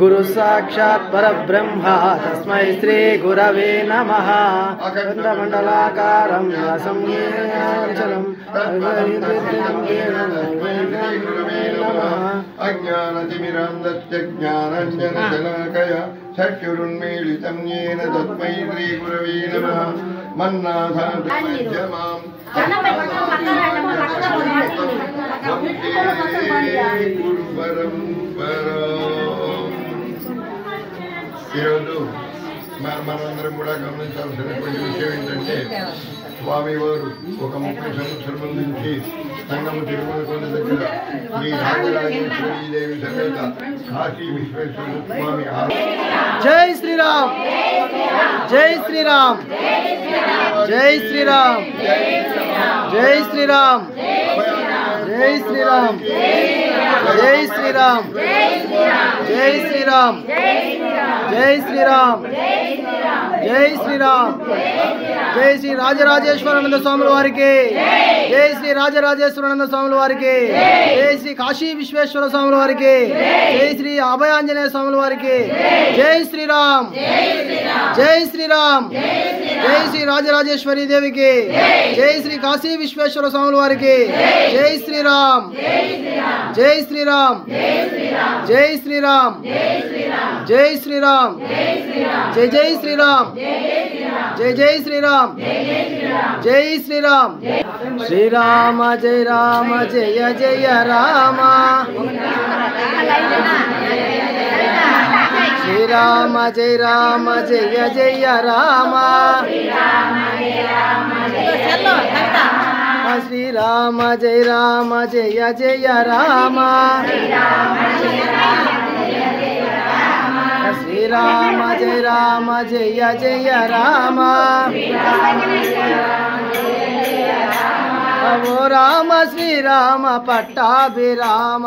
गुरु साक्षात् परब्रह्म तस्मै श्री गुरवे नमः। अखण्डमण्डलाकारं असंज्ञाचलं अज्ञानतिमिरां दत्य ज्ञानाञ्जनशलाकया चक्षुरुन्मीलितं येन तस्मै श्रीगुरवे नमः। मन्नाथां ఈరోజు మనందరం కూడా గమనించాల్సినటువంటి విషయం ఏంటంటే స్వామి వారు ఒక 30 సంవత్సరం నుంచి సంగమ తిరుమల కొండ దగ్గర శ్రీ రాజరాజేశ్వరీ దేవి సమేత కాశీ విశ్వేశ్వర స్వామి జై శ్రీరామ్ జై శ్రీరామ్ జై శ్రీరామ్ జై శ్రీరామ్ జై శ్రీరామ్ జై శ్రీరామ్ జై శ్రీరామ్ జై శ్రీరామ్ జై శ్రీరామ్ జై శ్రీ రాజరాజేశ్వరానంద స్వాముల వారికి జై శ్రీ రాజరాజేశ్వరానంద స్వాముల వారికి జై శ్రీ కాశీ విశ్వేశ్వర స్వాముల వారికి జై శ్రీ అభయాంజనేయ స్వాముల వారికి జై శ్రీరామ్ జై శ్రీరామ్ జై శ్రీ రాజరాజేశ్వరి దేవికి జై శ్రీ కాశీ విశ్వేశ్వర స్వాముల వారికి జై శ్రీరామ్ జై శ్రీరామ్ జై శ్రీరామ్ జై శ్రీరామ్ జై జై శ్రీరామ్ జై జై శ్రీరామ్ జై శ్రీరామ్ శ్రీరామ జయ రామ జయ జయ రామ శ్రీరామ జయ రామ జయ జయ రామ శ్రీరామ జయ రామ జయ జయ రామ శ్రీరామ జయ రామ జయ జయ రామ ఓ రామ శ్రీరామ పట్టాభిరామ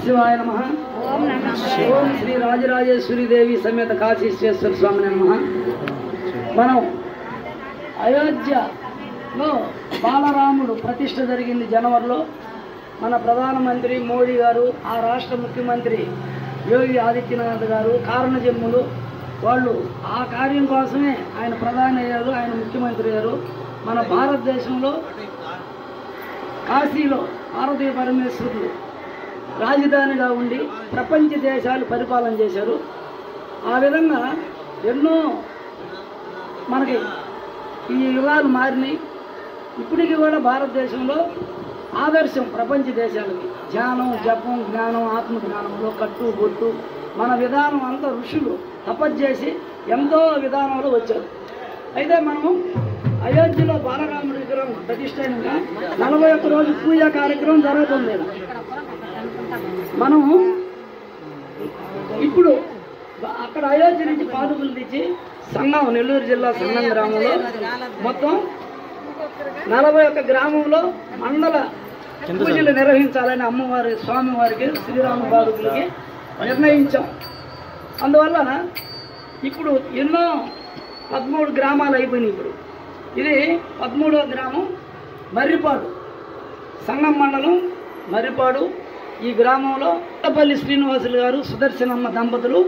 శివాయ నమః. ఓం శ్రీ రాజరాజేశ్వరి దేవి సమేత కాశీ విశ్వేశ్వర స్వామి నమః. మనం అయోధ్యలో బాలరాముడు ప్రతిష్ఠ జరిగింది జనవరిలో. మన ప్రధానమంత్రి మోడీ గారు, ఆ రాష్ట్ర ముఖ్యమంత్రి యోగి ఆదిత్యనాథ్ గారు, కారణజన్ములు వాళ్ళు ఆ కార్యం కోసమే ఆయన ప్రధాని అయ్యారు, ఆయన ముఖ్యమంత్రి అయ్యారు. మన భారతదేశంలో కాశీలో పార్వతీ పరమేశ్వరులు రాజధానిగా ఉండి ప్రపంచ దేశాలు పరిపాలన చేశారు. ఆ విధంగా ఎన్నో మనకి ఈ యుగాలు మారినాయి. ఇప్పటికీ కూడా భారతదేశంలో ఆదర్శం ప్రపంచ దేశాలకి ధ్యానం, జపం, జ్ఞానం, ఆత్మజ్ఞానంలో కట్టు బొట్టు మన విధానం అంతా ఋషులు తపస్సు ఎంతో విధానంలో వచ్చారు. అయితే మనము అయోధ్యలో బాలరాముడి విగ్రహం ప్రతిష్టంగా 41 రోజు పూజా కార్యక్రమం జరుగుతుంది. మనము ఇప్పుడు అక్కడ అయోధ్య నుంచి పాదుకులు తెచ్చి సంగం, నెల్లూరు జిల్లా సంగం గ్రామంలో మొత్తం 41 గ్రామంలో మండల పూజలు నిర్వహించాలని అమ్మవారి స్వామివారికి శ్రీరామ బాలుకి నిర్ణయించాం. అందువల్ల ఇప్పుడు ఎన్నో 13 గ్రామాలు అయిపోయినాయి. ఇప్పుడు ఇది 13వ గ్రామం మర్రిపాడు, సంగం మండలం మర్రిపాడు. ఈ గ్రామంలో కొత్తపల్లి శ్రీనివాసులు గారు సుదర్శనమ్మ దంపతులు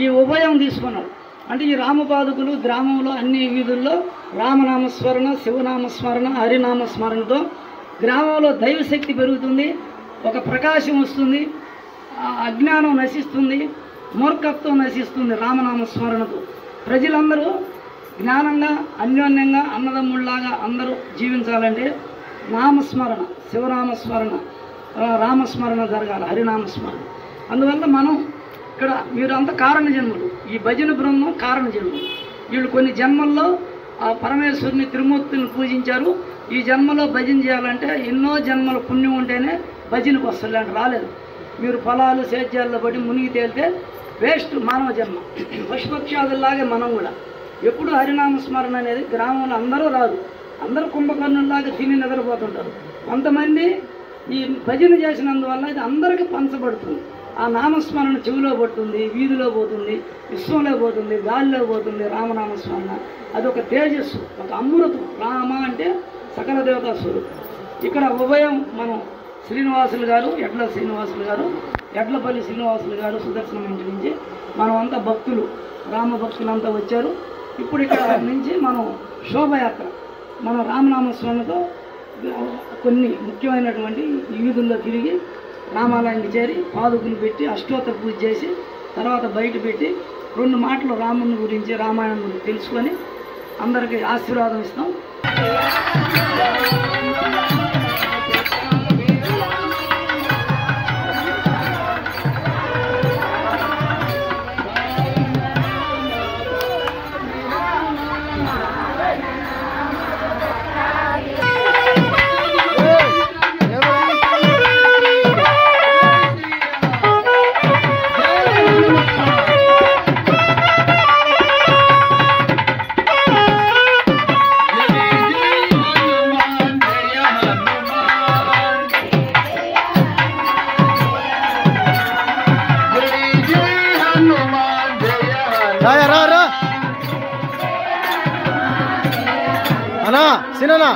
ఈ ఉభయం తీసుకున్నారు. అంటే ఈ రామపాదుకులు గ్రామంలో అన్ని వీధుల్లో రామనామస్మరణ, శివనామస్మరణ, హరినామస్మరణతో గ్రామంలో దైవశక్తి పెరుగుతుంది, ఒక ప్రకాశం వస్తుంది, అజ్ఞానం నశిస్తుంది, మూర్ఖత్వం నశిస్తుంది. రామనామస్మరణతో ప్రజలందరూ జ్ఞానంగా అన్యోన్యంగా అన్నదమ్ముళ్లాగా అందరూ జీవించాలంటే నామస్మరణ, శివనామస్మరణ, రామస్మరణ జరగాలి, హరినామస్మరణ. అందువల్ల మనం ఇక్కడ వీరంతా కారణ జన్మలు, ఈ భజన బృందం కారణ జన్మలు. వీళ్ళు కొన్ని జన్మల్లో ఆ పరమేశ్వరుని త్రిమూర్తిని పూజించారు. ఈ జన్మలో భజన చేయాలంటే ఎన్నో జన్మల పుణ్యం ఉంటేనే భజనకు వస్తుంది, అంటే రాలేదు. మీరు పొలాలు సేద్యాల్లో పడి మునిగి తేలితే వేస్ట్ మానవ జన్మ. పశుపక్షాదుల్లాగే మనం కూడా ఎప్పుడు హరినామస్మరణ అనేది గ్రామంలో అందరూ రాదు, అందరూ కుంభకర్ణుల్లాగా తిని నిద్రపోతుంటారు. కొంతమంది ఈ భజన చేసినందువల్ల ఇది అందరికీ పంచబడుతుంది. ఆ నామస్మరణ చెవిలో పడుతుంది, వీధిలో పోతుంది, విశ్వంలో పోతుంది, గాలిలో పోతుంది. రామనామస్మరణ అదొక తేజస్సు, ఒక అమృతం. రామ అంటే సకల దేవతా స్వరూపం. ఇక్కడ ఉభయం మనం శ్రీనివాసులు గారు, ఎడ్ల శ్రీనివాసులు గారు, ఎడ్లపల్లి శ్రీనివాసులు గారు సుదర్శనం ఇంటి నుంచి మనం అంతా భక్తులు, రామ భక్తులంతా వచ్చారు. ఇప్పుడు ఇక్కడ నుంచి మనం శోభయాత్ర, మన రామనామస్మరణతో కొన్ని ముఖ్యమైనటువంటి వీధుల్లో తిరిగి రామాలయానికి చేరి పాదుకులు పెట్టి అష్టోత్తర పూజ చేసి తర్వాత బయట పెట్టి 2 మాటలు రాముని గురించి, రామాయణం గురించి తెలుసుకొని అందరికీ ఆశీర్వాదం ఇస్తాం.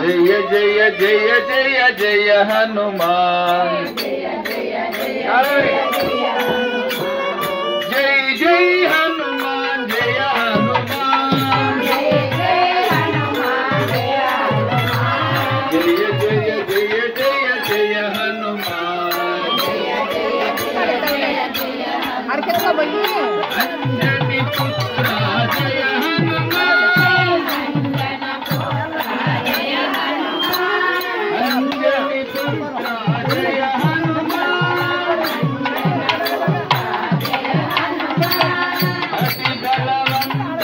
జయ జయ జయ జయ జయ హనుమాన్, జయ జయ హనుమాన్, జయ హనుమాన్, జయ జయ జయ జయ జయ హనుమాన్, అంజని పుత్ర జయ హనుమాన్, అంజని పుత్ర జయ హనుమాన్, అతి బలవంత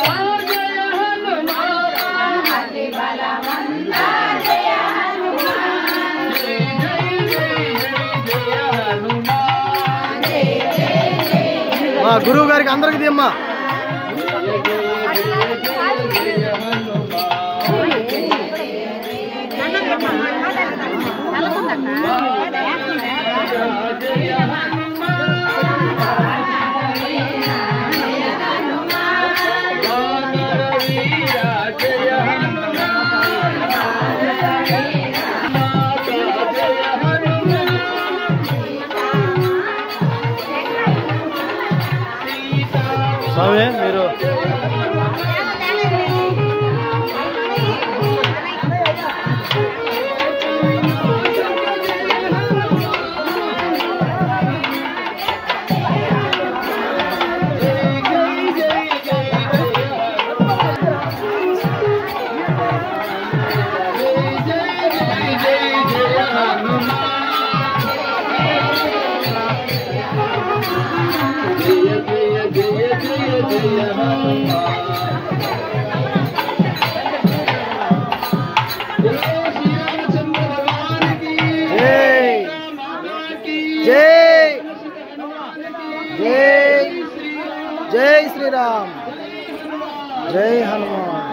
జయ హనుమాన్, అతి బలవంత జయ హనుమాన్, జయ జయ జయ జయ హనుమాన్, జయ జయ జయ. మా గురువు గారికి అందరికి దిమ్మా. స్వామి మీరు జై శ్రీరామ్, జై హనుమాన్.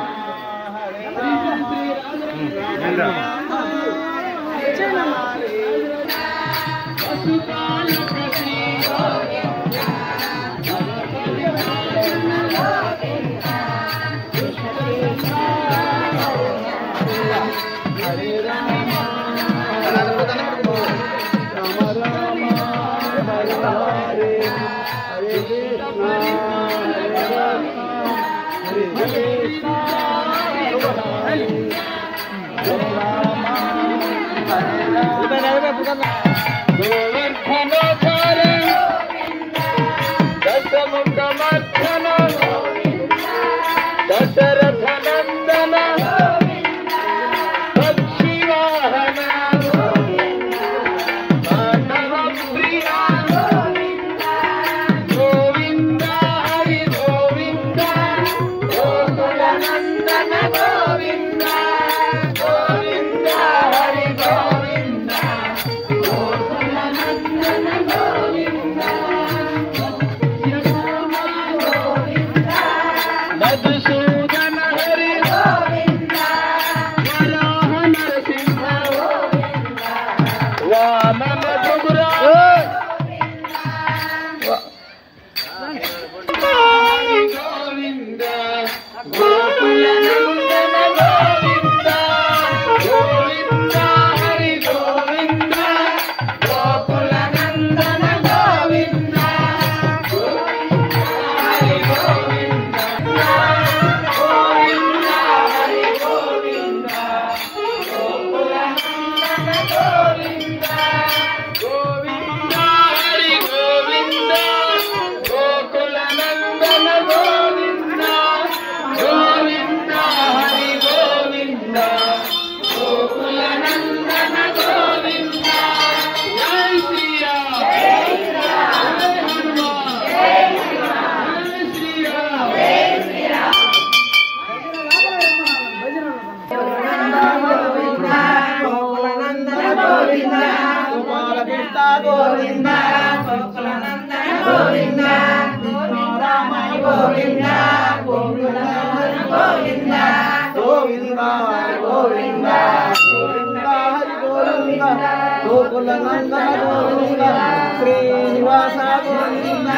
శ్రీనివాస గోవింద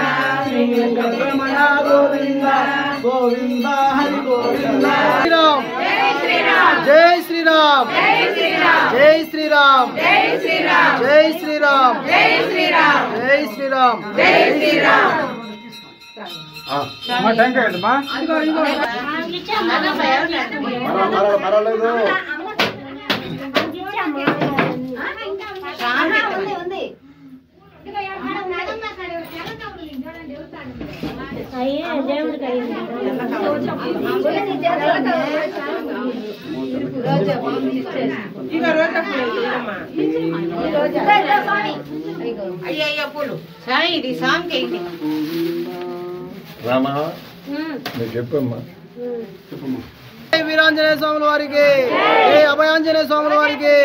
శ్రీ వెంకటరమణ గోవింద గోవింద హరి గోవింద. జై శ్రీరామ్ జై శ్రీరామ్ జై శ్రీరామ్ జై శ్రీరామ్ జై శ్రీరామ్ జై శ్రీరామ్ జై శ్రీరామ్. పర్వాలేదు. రామా నువ్వు చెప్పమ్మా. జై వీరాంజనేయ స్వాముల వారికి, జై అభయాంజనేయ స్వాముల వారికి.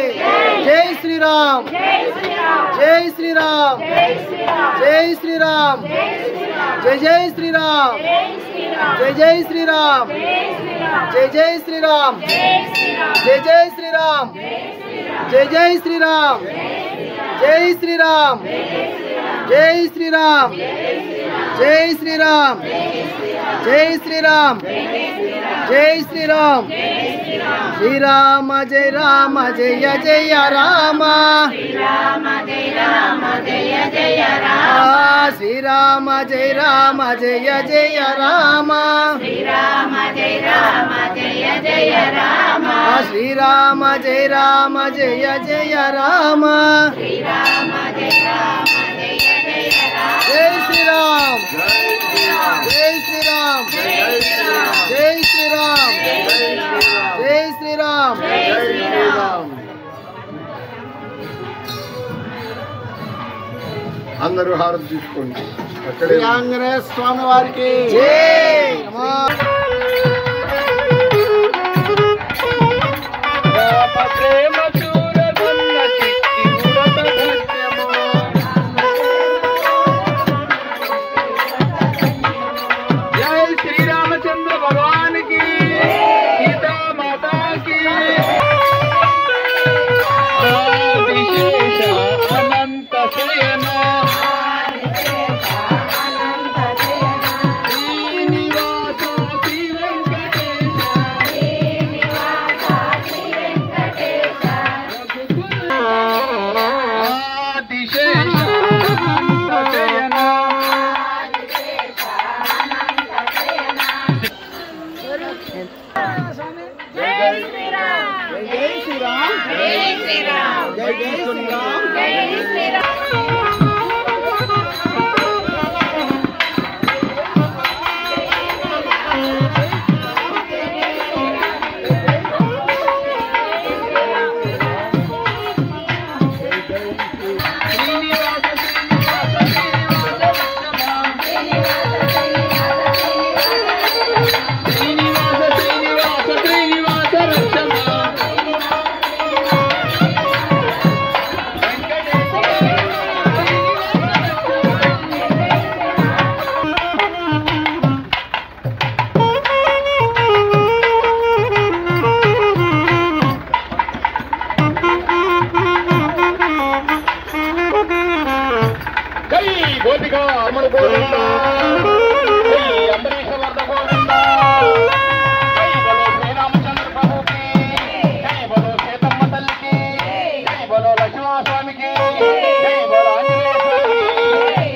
జై శ్రీరామ్ జై శ్రీరామ్ జై శ్రీరామ్ జై జై శ్రీరామ్ జై జై శ్రీరామ్ జై జై శ్రీరామ్ జై జై శ్రీరామ్ జై జై శ్రీరామ్ జై శ్రీరామ్ జై శ్రీరామ్ జై శ్రీరామ్ జై శ్రీరామ్ జై శ్రీరామ్. శ్రీరామ జయ రామ జయ జయ రామ శ్రీరామ జయ రామ జయ జయ రామ శ్రీరామ జయ రామ జయ జయ రామ శ్రీరామ జయ రామ జయ జయ రామ శ్రీరామ జయ రామ జయ జయ రామ శ్రీరామ జయ రామ జయ జయ రామ. జై శ్రీరామ్ జై శ్రీరామ్ జై శ్రీరామ్ జై శ్రీరామ్ జై శ్రీరామ్. అందరూ హారతి తీసుకోండి. అక్కడే ఆంజనేయ స్వామి వారికి జై. శ్రీరామచంద్ర భగవాన్ కి, సీతా మాతా కి. జై శ్రీరామ్. గోపికా అమర గోవింద జై అంబరీష వర్ధ గోవింద జై బలో శ్రీరామచంద్ర ప్రభుకి జై బలో సీతమ్మ తల్లికి జై బలో లక్ష్మణస్వామికి జై బలో ఆంజనేయ స్వామికి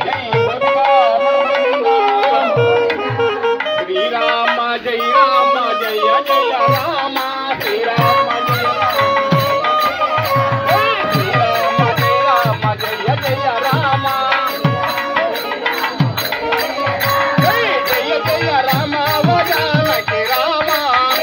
జై గోపికా అమర గోవింద శ్రీరామ జై రామ జయ జయ రామ శ్రీరామ జయ శ్రీరామ జయ రామ జయ జయ రామ జయ జయ రామ ఓ జానకి రామ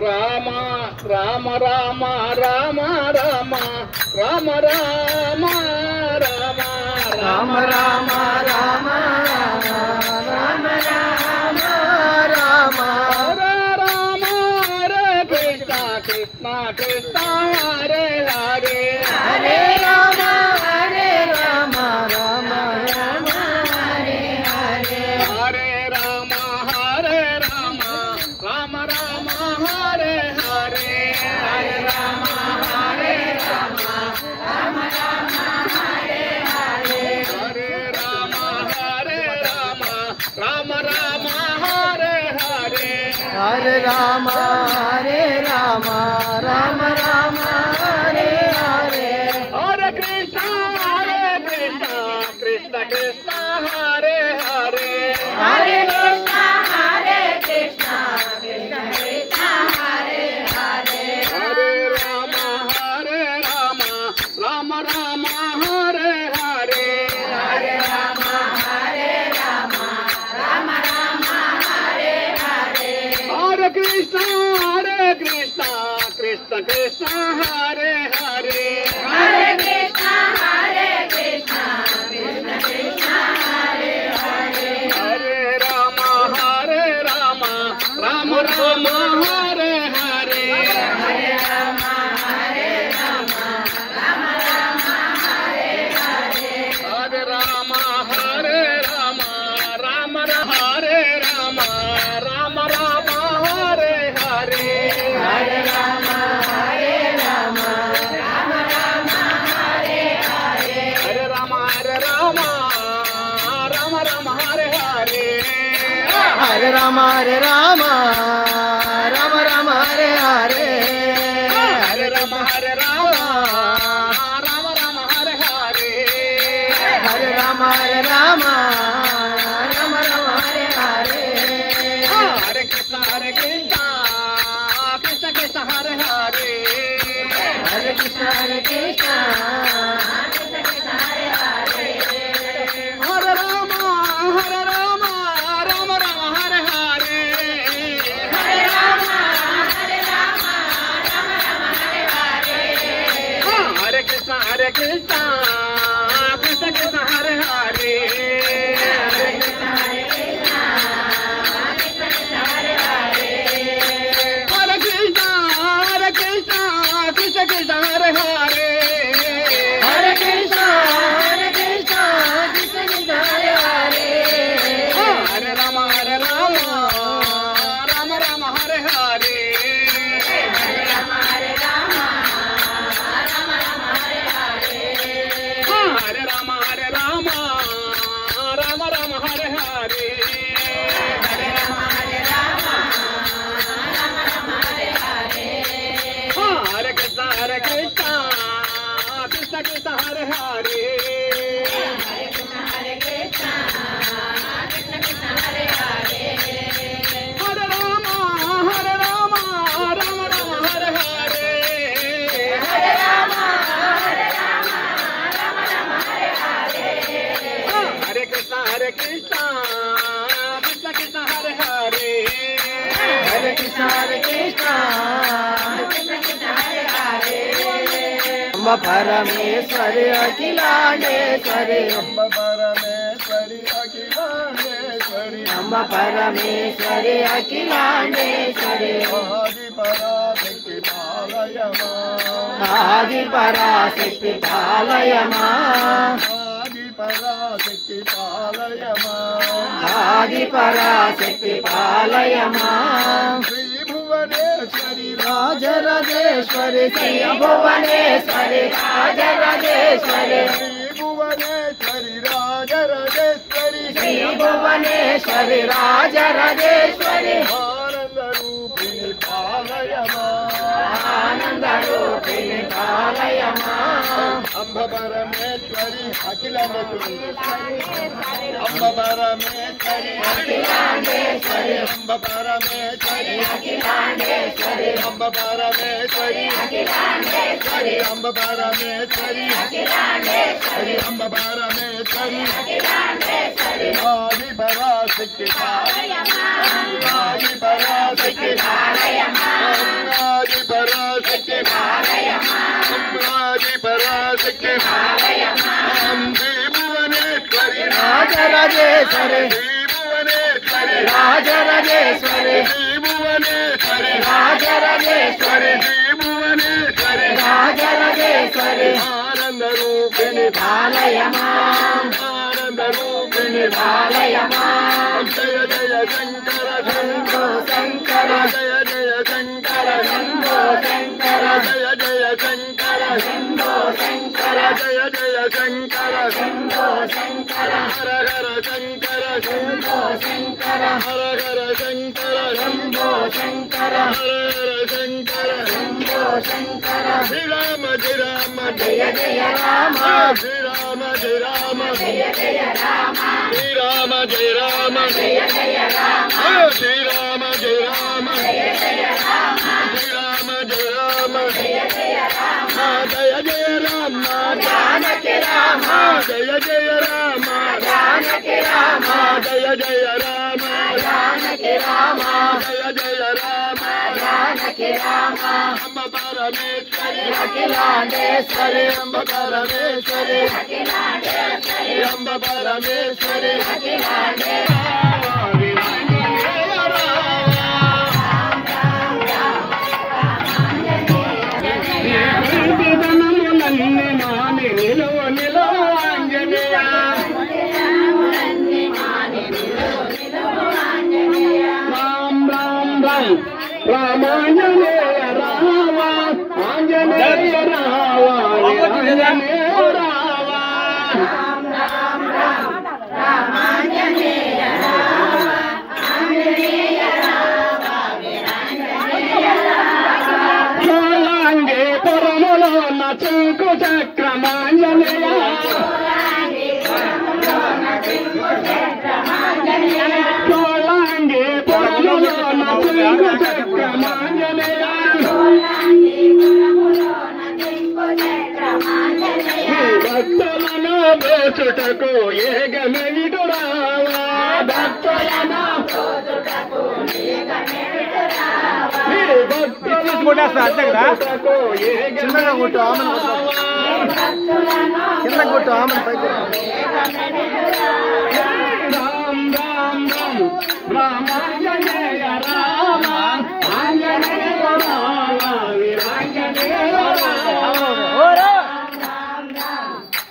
రామ రామ రామ రామ రామ రామ రామ రామ రామ రామ రామ రామ రామ హరే రామ హరే కృష్ణ కృష్ణ కృష్ణ హరే హరే హరే రామ హరే రామ రామ రామ హరే హరే హరే రామ హరే రామ రామ రామ హరే హరే హరే రామ హరే రామ రామ రామ హరే హరే హరే రామ హరే రామ రామ రామ హరే హరే హరే రామ హరే రామ రామ రామ హరే హరే హరే కృష్ణ కృష్ణ కృష్ణ హరే హరే హరే కృష్ణ హరే రామ రామ రామ హరే హరే హరే రామ హరే కృష్ణ కృష్ణ కృష్ణ హరే హరే హరే రామ రామ రామ హరే హరే హరే రామ హరే రామ రామ హరే రామ రామ రామ హరే హరే హరే రామ హరే రామ రామ రామ హరే హరే హరే రామ రామ రామ హరే హరే హరే రామ హరే రామ రామ రామ హరే హరే अम्ब परमेश्वरी अखिलांडेश्वरी अम्ब परमेश्वरी अखिलांडेश्वरी अम्ब परमेश्वरी अखिलांडेश्वरी आदिपराशक्ति पालय मां आदिपराशक्ति पालय मां आदिपराशक्ति पालय मां आदिपराशक्ति पालय मां श्री भुवनेश्वरी राजराजेश्वरी श्री भुवनेश्वरी राजराजेश्वरी श्री भुवनेश्वरी राजराजेश्वरी श्री भुवनेश्वरी राजराजेश्वरी आनंद रूपिणी पालय मां आनंद रूपिणी पालय मां अम्ब परमेश्वरी अखिलांडेश्वरी अम्ब परमेश्वरी अखिलांडेश्वरी अम्ब परमेश्वरी अखिलांडेश्वरी अम्ब परमेश्वरी अखिलांडेश्वरी अम्ब परमेश्वरी अखिलांडेश्वरी अम्ब परमेश्वरी अखिलांडेश्वरी आदिपराशक्ति पालय मां आदिपराशक्ति पालय मां आदिपराशक्ति पालय मां आदिपराशक्ति पालय मां श्री भुवनेश्वरी राजराजेश्वरी श्री भुवनेश्वरी राजराजेश्वरी श्री भुवनेश्वरी राजराजेश्वरी श्री भुवनेश्वरी राजराजेश्वरी आनंद रूपिणी पालय मां आनंद रूपिणी पालय मां जय जय शंकर शंभो शंकर जय जय शंकर शंभो शंकर जय जय शंकर शंभो शंकर जय जय शंकर शंभो शंकर हर हर शंकर शंभो शंकर हर हर शंकर शंभो शंकर हर हर शंकर शंभो शंकर श्री राम जय जय राम श्री राम जय राम जय जय राम श्री राम जय राम जय जय राम श्री राम जय राम जय जय राम श्री राम जय राम जय जय राम जय जय राम जानकी राम जय जय राम जानकी राम जय जय राम जानकी राम जय जय राम जानकी राम अम्ब परमेश्वरी अखिलांडेश्वरी अम्ब परमेश्वरी अखिलांडेश्वरी अम्ब परमेश्वरी अखिलांडेश्वरी रामांजनेय रावा आंजनेय रावा आंजनेय रावा राम राम राम रामांजनेय रावा आंजनेय रावा वीरांजनेय रावा चोलांगे परमलो न चंकु चक्रमांजनेय चोलांगे परमलो न चंकु चक्रमांजनेय బ్రోచుటకు ఏగమే విడురావా భక్తులను బ్రోచుటకు చిన్నగా కొట్టు ఆమెను కింద కొట్టు ఆమెను పైకి రామ్ రామ్ రామ్ రామాంజనేయ రామ ఆంజనేయ రామ వీరాంజనేయ రామ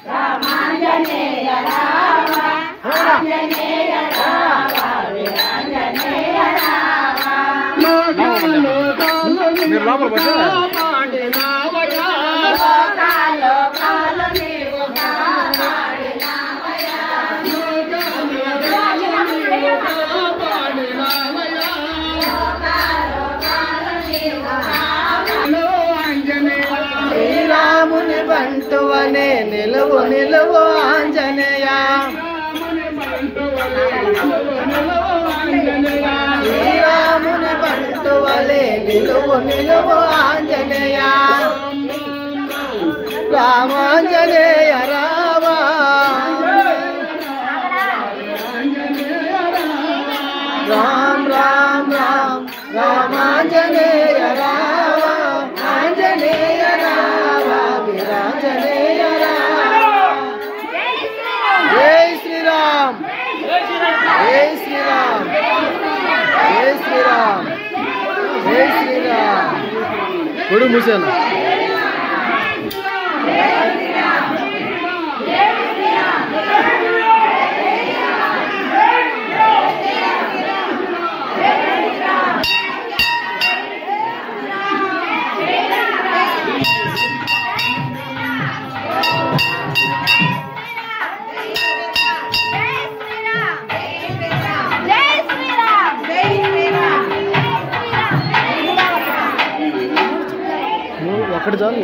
రామాంజనేయ రామ ఆంజనేయ రామ వీరాంజనేయ రామ మీరు లోపల వచ్చారా లోకాలు నీవు కాపాడినావయ్యా. శ్రీరాముని బంటువనే నిలువు నిలువు ఆంజనేయ శ్రీరాముని బంటువలే నిలువు నిలువు ఆంజనేయ రామాంజనేయ రామ రామ్ రామ్ రామ్ రామాంజనేయ రామ ఆంజనేయ రామ వీరాంజనేయ రామ జై శ్రీరామ్ జై శ్రీరామ్ జై శ్రీరామ్ జై శ్రీరామ్ కొడు మూసాను అక్కడ చాలు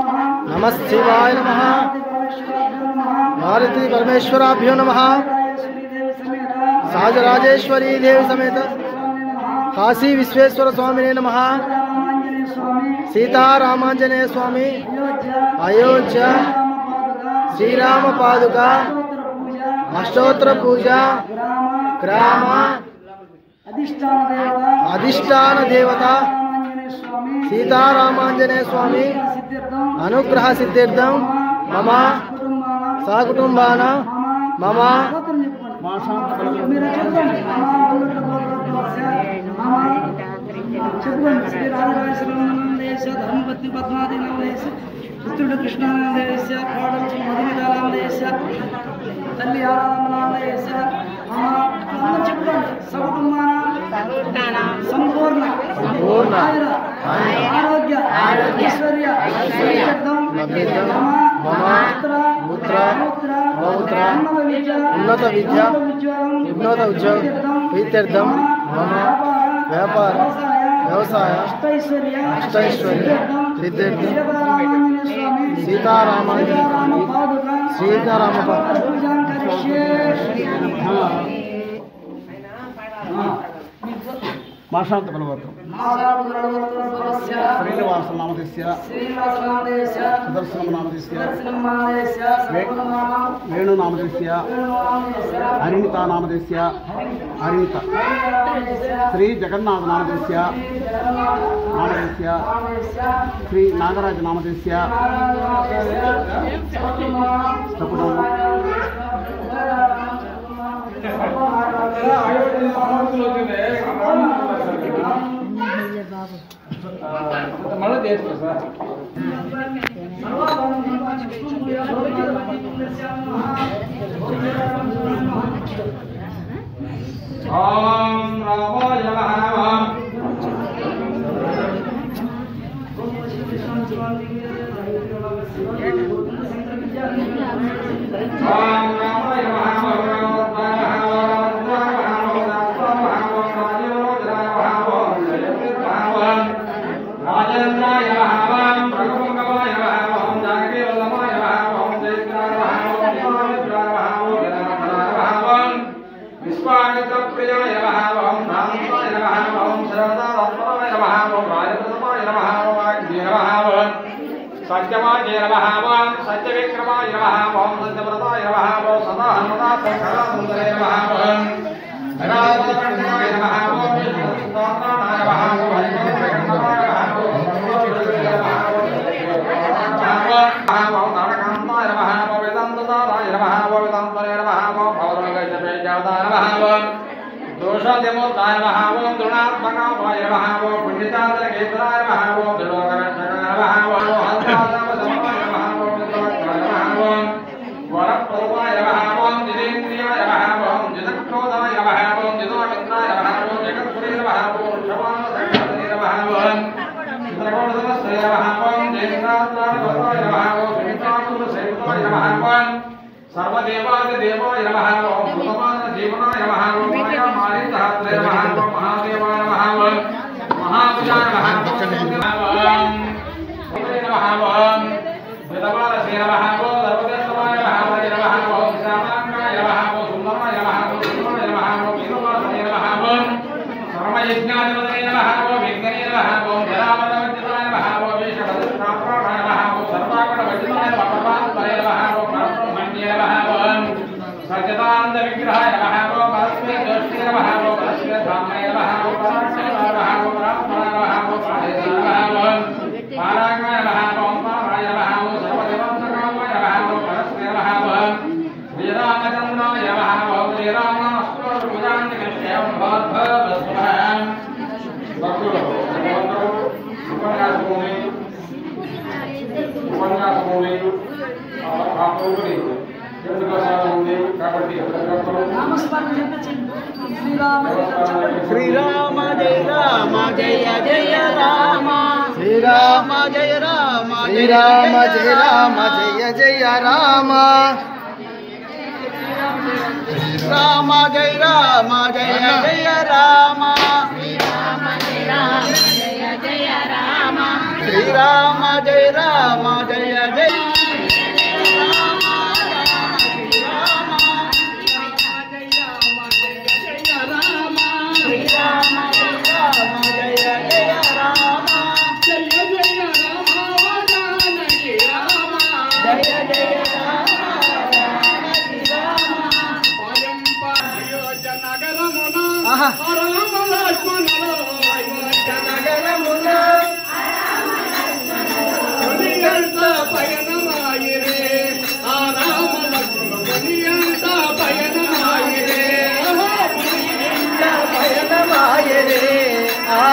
नमस्शिवाय नमः भारती परमेश्वराभ्यो नमः साजराजेश्वरी देवी समेत काशी विश्वेश्वर स्वामिने नमः सीतारामांजनेय स्वामी अयोध्या श्रीराम पादुका अष्टोत्तर पूजा ग्राम अधिष्ठान देवता सीतारामांजनेय स्वामी अनुग्रह सिद्ध्यर्थं मम सकुटुंबानां मम धर्मपत्नी पद्मावती नामदेश पुत्रुడు కృష్ణానందేశ కోడలు మధుమితానందేశ తల్లి ఆరాధనాందేశ అందరూ చెప్పండి సకుటుంబాన సంపూర్ణ ఆరోగ్య ఐశ్వర్య ఉన్నత విద్య ఉన్నత ఉద్యోగం ప్రీత్యర్థం మమ వ్యాపార వ్యవసాయ అష్టైశ్వర్య సిద్ధ్యర్థం सीतारामांजनेय సీతారామ మాషాంత బలవర్తం శ్రీనివాస నామదేశ్య సుదర్శనం నామదేశ్య వేణు నామదేశ్య హరిణిత నామదేశ్య హరిణిత శ్రీ జగన్నాథ నామదేశ్య శ్రీ నాగరాజ నామదేశ్య మళ్ళీ చేస్తా సార్ ఓం రామాయ నమః सत्यवाय नमः ओं सत्यविक्रमाय नमः ओं सत्यव्रताय नमः ओं सदाहनुदासकलासुन्दरे नमः ओं रामचन्द्राय नमः ओं विष्णुदाताय नमः ओं हरिगोविन्दनाय नमः ओं तारकान्ताय नमः ओं वेदान्तदाताय नमः ओं वेदान्तरे नमः ओं भवरोगजपेजाताय नमः ओं दोषादिमूर्ताय नमः ओं दृढात्मकाय नमः ओं पुण्यचान्द्रकेतराय नमः ओं त्रिलोकरक्षकाय नमः ओं हंसासमसमाय नमः ओं मित्रवक्त्राय नमः ओं वरप्रदाय नमः ओं जितेन्द्रियाय नमः ओं जितक्रोधाय नमः ओं जितोमित्राय नमः ओं जगत्पुरे नमः ओं शवानसंघातने नमः ओं चित्रकोटसमस्ते नमः ओं जयेन्द्रात्राय नमः ओं सुमित्राकुलसेविताय नमः ओं सर्वदेवादिदेवाय नमः ओं भूतमानजीवनाय नमः ओं मायामारितहस्ते नमः ओं महादेवाय नमः ओं महापूजाय नमः ओं नमः ओं वेदवारसे नमः ओं सर्वदेवाय नमः ओं श्यामांगाय नमः ओं सुन्दराय नमः ओं सुन्दराय नमः ओं वेदवारसे नमः ओं सर्वयज्ञाधिपतये नमः ओं विघ्नये नमः ओं जलावरवज्जिताय नमः ओं वेषभद्रप्राणाय नमः ओं सर्वागुणवज्जिताय नमः परमात्मने नमः ओं परब्रह्मण्ये नमः ओं सच्चिदानन्दविग्रहाय नमः ओं परस्मै ज्योष्ठे नमः ओं परस्मै धाम्ने नमः ओं पराक्षे नमः ओं परात्मने नमः ओं पारेशाय नमः ओं पारागाय नमः ओं पाराय नमः ओं सर्वदेवात्मकाय नमः ओं परस्मै नमः ओं श्रीरामचन्द्राय नमः ओं श्रीरामाष्टभुजान्निकृष्टे ओं भवद्भवस्वहं भक्तुलो उपन्यासभूमि आपकोरी శ్రీరామ జయ రామ జయ జయ రామ శ్రీరామ జయ రామ శ్రీరామ జయ రామ జయ జయ రామ రామ జయ రామ జయ జయ రామ శ్రీరామ జయ రామ జయ జయ రామ శ్రీరామ జయ రామ జయ జయ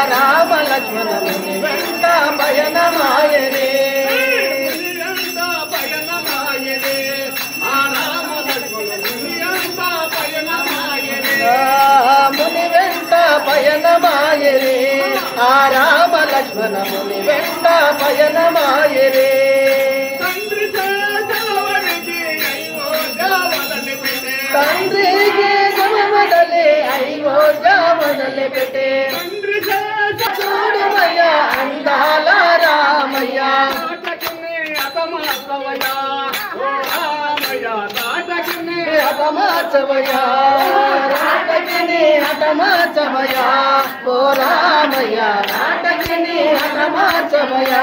రామ లక్ష్మణ వెంట పయనమాయరే ముని వెంట పయనమాయరే ఆ రామ లక్ష్మణ ముని వెంట పయనమాయరే తండ్రికి జమవదలే అయోధ్య మొదలు పెట్టే చూడమయ్య అందాల రామయ్య హఠమాచవయా నాటకిని హఠమాచవయా ఓ రామయ్య నాటకిని హఠమాచవయా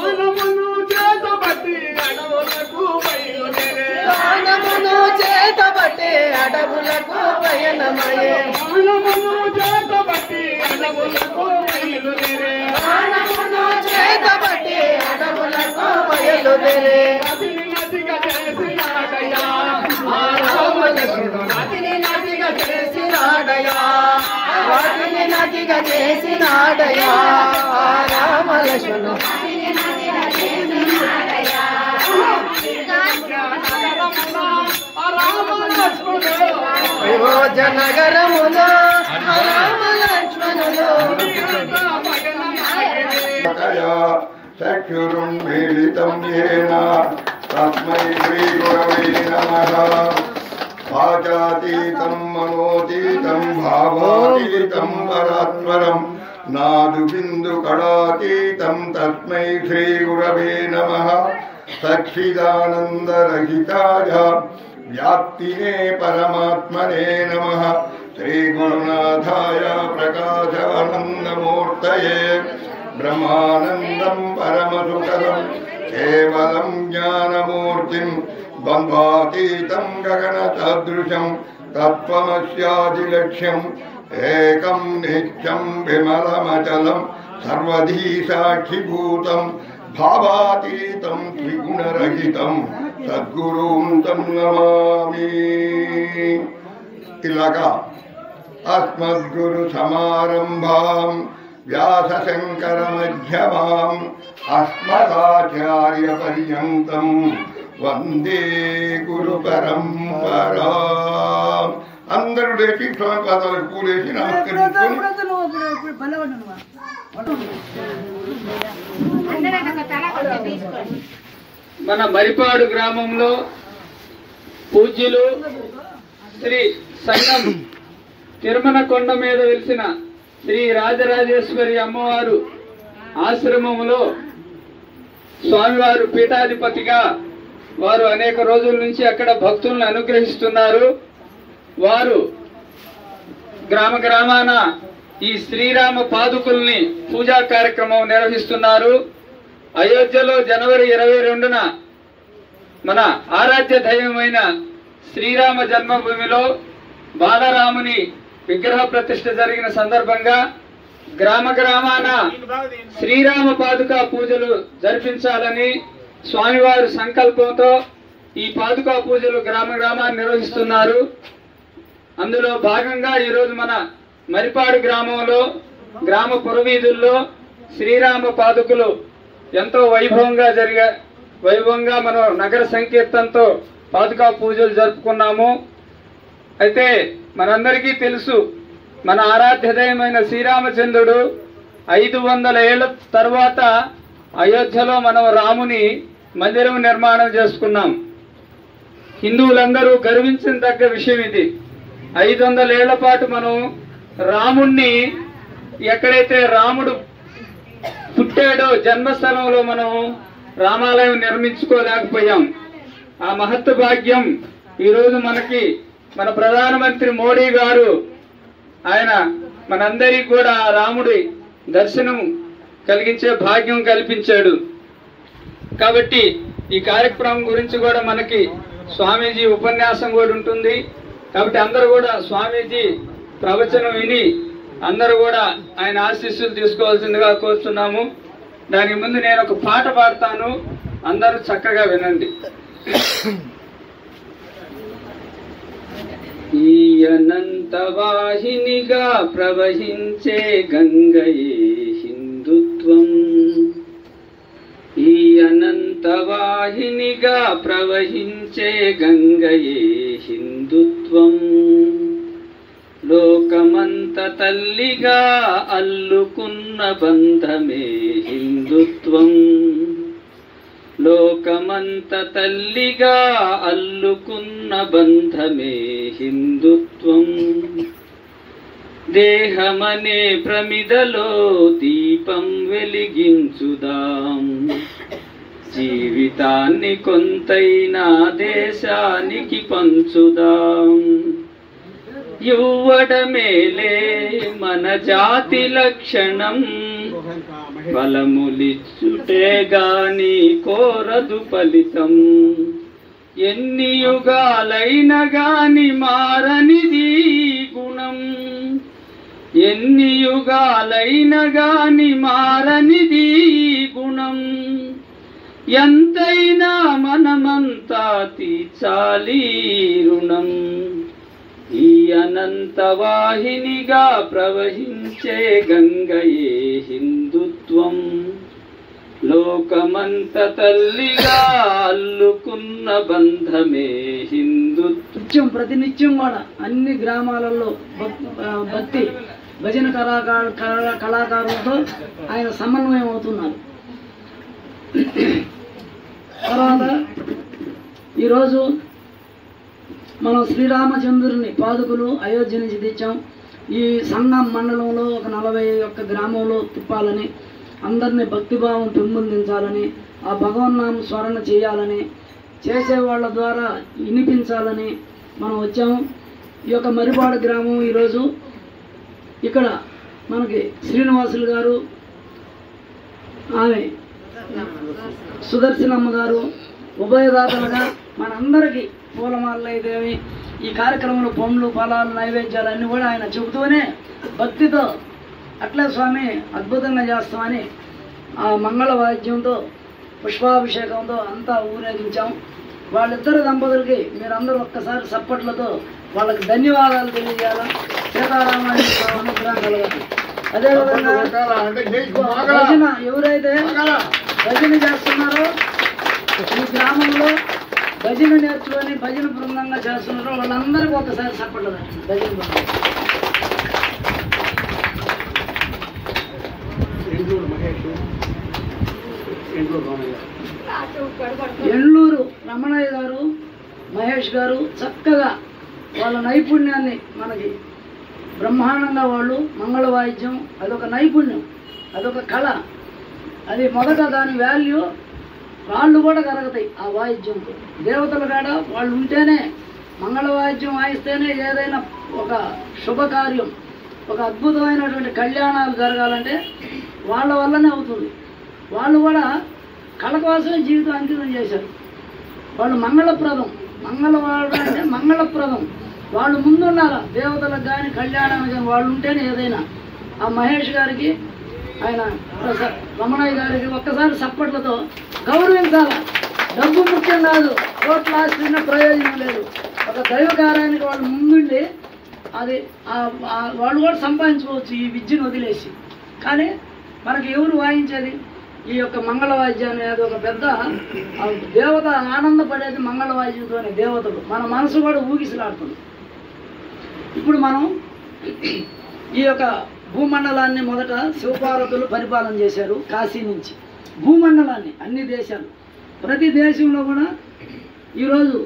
మనమును చేతబట్టి అడవులకు బయలుదేరే ప్రాణమును చేతబట్టి అడవులకు పయనమయే మనమును చేతబట్టి అడవులకు బయలుదేరే ప్రాణమును చేతబట్టి అడవులకు బయలుదేరే నదిని నదిగా చేసినాడయ్యా ఆ రామచంద్రుడు వాటిని నదిగా చేసినాడయా వాటిని నదిగా చేసినాడయా రామలక్ష్మణు అయోధ్యనగరములో రామలక్ష్మణులు చక్షురున్మీలితం యేన తస్మై శ్రీగురవే నమః వాచాతీతం మనోతీతం భావాతీతం పరాత్పరం నాదు బిందు కళాతీతం తస్మై శ్రీగురవే నమః సచ్చిదానందరహితాయ వ్యాప్తినే పరమాత్మనే నమః శ్రీగురునాథాయ ప్రకాశానందమూర్తయే బ్రహ్మానందం పరమసుఖదం కేవలం జ్ఞానమూర్తిం ద్వంద్వాతీతం గగనసదృశం తత్వమస్యాదిలక్ష్యం ఏకం నిత్యం విమలమచలం సర్వధీ సాక్షిభూతం భావాతీతం త్రిగుణరహితం సద్గురుం తం నమామి. ఇలాగా అస్మద్గురు సమారంభాం వ్యాసశంకర మధ్యమాం అస్మదాచార్య పర్యంతం వందే గురు పరంపరా. అందరూ లేచి స్వామి పాదాలకు పూలేసి నమస్కరించుకొని మన మరిపాడు గ్రామంలో పూజ్యులు శ్రీ సంగం తిరుమల కొండ మీద వెలిసిన శ్రీ రాజరాజేశ్వరి అమ్మవారు ఆశ్రమంలో స్వామివారు పీఠాధిపతిగా వారు అనేక రోజుల నుంచి అక్కడ భక్తులను అనుగ్రహిస్తున్నారు. వారు గ్రామ గ్రామాన ఈ శ్రీరామ పాదుకుల్ని పూజా కార్యక్రమం నిర్వహిస్తున్నారు. అయోధ్యలో జనవరి 22న మన ఆరాధ్య దైవమైన శ్రీరామ జన్మభూమిలో బాలరాముని విగ్రహ ప్రతిష్ఠ జరిగిన సందర్భంగా గ్రామ గ్రామాన శ్రీరామ పాదుకా పూజలు జరిపించాలని స్వామివారి సంకల్పంతో ఈ పాదుకా పూజలు గ్రామ గ్రామాన్ని నిర్వహిస్తున్నారు. అందులో భాగంగా ఈరోజు మన మరిపాడు గ్రామంలో గ్రామ పురవీధుల్లో శ్రీరామ పాదుకులు ఎంతో వైభవంగా మనం నగర సంకీర్తనతో పాదుకా పూజలు జరుపుకున్నాము. అయితే మనందరికీ తెలుసు, మన ఆరాధ్యదైవమైన శ్రీరామచంద్రుడు 500 ఏళ్ల తర్వాత అయోధ్యలో మనం రాముని మందిరం నిర్మాణం చేసుకున్నాం. హిందువులందరూ గర్వించదగ్గ విషయం ఇది. 500 ఏళ్ల పాటు మనం రాముణ్ణి ఎక్కడైతే రాముడు పుట్టాడో జన్మస్థలంలో మనం రామాలయం నిర్మించుకోలేకపోయాం. ఆ మహత్వ భాగ్యం ఈరోజు మనకి మన ప్రధానమంత్రి మోడీ గారు ఆయన మనందరికీ కూడా రాముడి దర్శనం కలిగించే భాగ్యం కల్పించాడు. కాబట్టి ఈ కార్యక్రమం గురించి కూడా మనకి స్వామీజీ ఉపన్యాసం కూడా ఉంటుంది. కాబట్టి అందరూ కూడా స్వామీజీ ప్రవచనం విని అందరూ కూడా ఆయన ఆశీస్సులు తీసుకోవాల్సిందిగా కోరుతున్నాము. దానికి ముందు నేను ఒక పాట పాడతాను, అందరూ చక్కగా వినండి. ఈ అనంత వాహినిగా ప్రవహించే గంగయే హిందుత్వం, ఈ అనంత వాహినిగా ప్రవహించే గంగయే హిందుత్వం, లోకమంత తల్లిగా అల్లుకున్న బంధమే హిందుత్వం, లోకమంత తల్లిగా అల్లుకున్న బంధమే హిందుత్వం, దేహమనే ప్రమిదలో దీపం వెలిగించుదాం, జీవితాన్ని కొంతైనా దేశానికి పంచుదాం. ఇవ్వడమేలే మన జాతి లక్షణం, ఫలములిచ్చుటే గాని కోరదు ఫలితం. ఎన్ని యుగాలైనా గాని మారనిది గుణం, ఎన్ని యుగాలైనా గాని మారనిది గుణం. ఎంతైనా మనమంతా తీర్చాలి రుణం. ఈ అనంత వాహినిగా ప్రవహించే గంగయే హిందుత్వం. లోకమంత తల్లిగా అల్లుకున్న బంధమే హిందుత్వం. నిత్యం ప్రతినిత్యం కూడా అన్ని గ్రామాలలో భక్తి భజన కళాకారులతో ఆయన సమన్వయం అవుతున్నారు. తర్వాత ఈరోజు మనం శ్రీరామచంద్రుని పాదుకులు అయోధ్య నుంచి తెచ్చాం. ఈ సంగం మండలంలో ఒక 41 గ్రామంలో తిప్పాలని, అందరినీ భక్తిభావం పెంపొందించాలని, ఆ భగవన్నామ స్మరణ చేయాలని, చేసేవాళ్ళ ద్వారా వినిపించాలని మనం వచ్చాము. ఈ యొక్క మరిపాడు గ్రామం ఈరోజు ఇక్కడ మనకి శ్రీనివాసులు గారు, ఆమె సుదర్శనమ్మ గారు ఉభయదాతలుగా మనందరికీ పూలమాలలు అయితేమి ఈ కార్యక్రమంలో పండ్లు ఫలాలు నైవేద్యాలు అన్నీ కూడా ఆయన చెబుతూనే భక్తితో అట్లే స్వామి అద్భుతంగా చేస్తామని ఆ మంగళ వాయిద్యంతో పుష్పాభిషేకంతో అంతా ఊరేగించాం. వాళ్ళిద్దరు దంపతులకి మీరందరూ ఒక్కసారి చప్పట్లతో వాళ్ళకి ధన్యవాదాలు తెలియజేయాలి. సీతారామాయణ అనుగ్రహం కలగాలి. అదేవిధంగా భజన ఎవరైతే భజన చేస్తున్నారో ఈ గ్రామంలో భజన నేర్చుకొని భజన బృందంగా చేస్తున్నారో వాళ్ళందరికీ ఒకసారి చప్పట్లు భజన బృందం. ఎండ్లూరు రమణయ్య గారు, మహేష్ గారు చక్కగా వాళ్ళ నైపుణ్యాన్ని మనకి బ్రహ్మాండంగా వాళ్ళు మంగళ వాయిద్యం అదొక నైపుణ్యం, అదొక కళ. అది మొదట దాని వాల్యూ రాళ్ళు కూడా కరగతాయి ఆ వాయిద్యంతో. దేవతల కాడ వాళ్ళు ఉంటేనే మంగళ వాయిద్యం వాయిస్తేనే ఏదైనా ఒక శుభకార్యం, ఒక అద్భుతమైనటువంటి కళ్యాణాలు జరగాలంటే వాళ్ళ వల్లనే అవుతుంది. వాళ్ళు కూడా కళ కోసమే జీవితం అంకితం చేశారు. వాళ్ళు మంగళప్రదం, మంగళవాడు అంటే మంగళప్రదం. వాళ్ళు ముందున్నారా దేవతలకు కానీ కళ్యాణానికి కానీ వాళ్ళు ఉంటేనే ఏదైనా. ఆ మహేష్ గారికి, ఆయన రమణయ్య గారికి ఒక్కసారి సప్పట్లతో గౌరవించాలి. డబ్బు ముఖ్యం కాదు, కోట్ల ఆస్తిన ప్రయోజనం లేదు. ఒక దైవ కార్యానికి వాళ్ళు ముందుండి అది వాళ్ళు కూడా సంపాదించుకోవచ్చు ఈ విద్యను వదిలేసి. కానీ మనకి ఎవరు వాయించేది ఈ యొక్క మంగళ వాయిద్యాన్ని? అది ఒక పెద్ద దేవత ఆనందపడేది మంగళ వాయిద్యంతోనే. దేవతలు మన మనసు కూడా ఊగిసలాడుతుంది. ఇప్పుడు మనం ఈ యొక్క భూమండలాన్ని మొదట శివపార్వతులు పరిపాలన చేశారు. కాశీ నుంచి భూమండలాన్ని అన్ని దేశాలు, ప్రతి దేశంలో కూడా ఈరోజు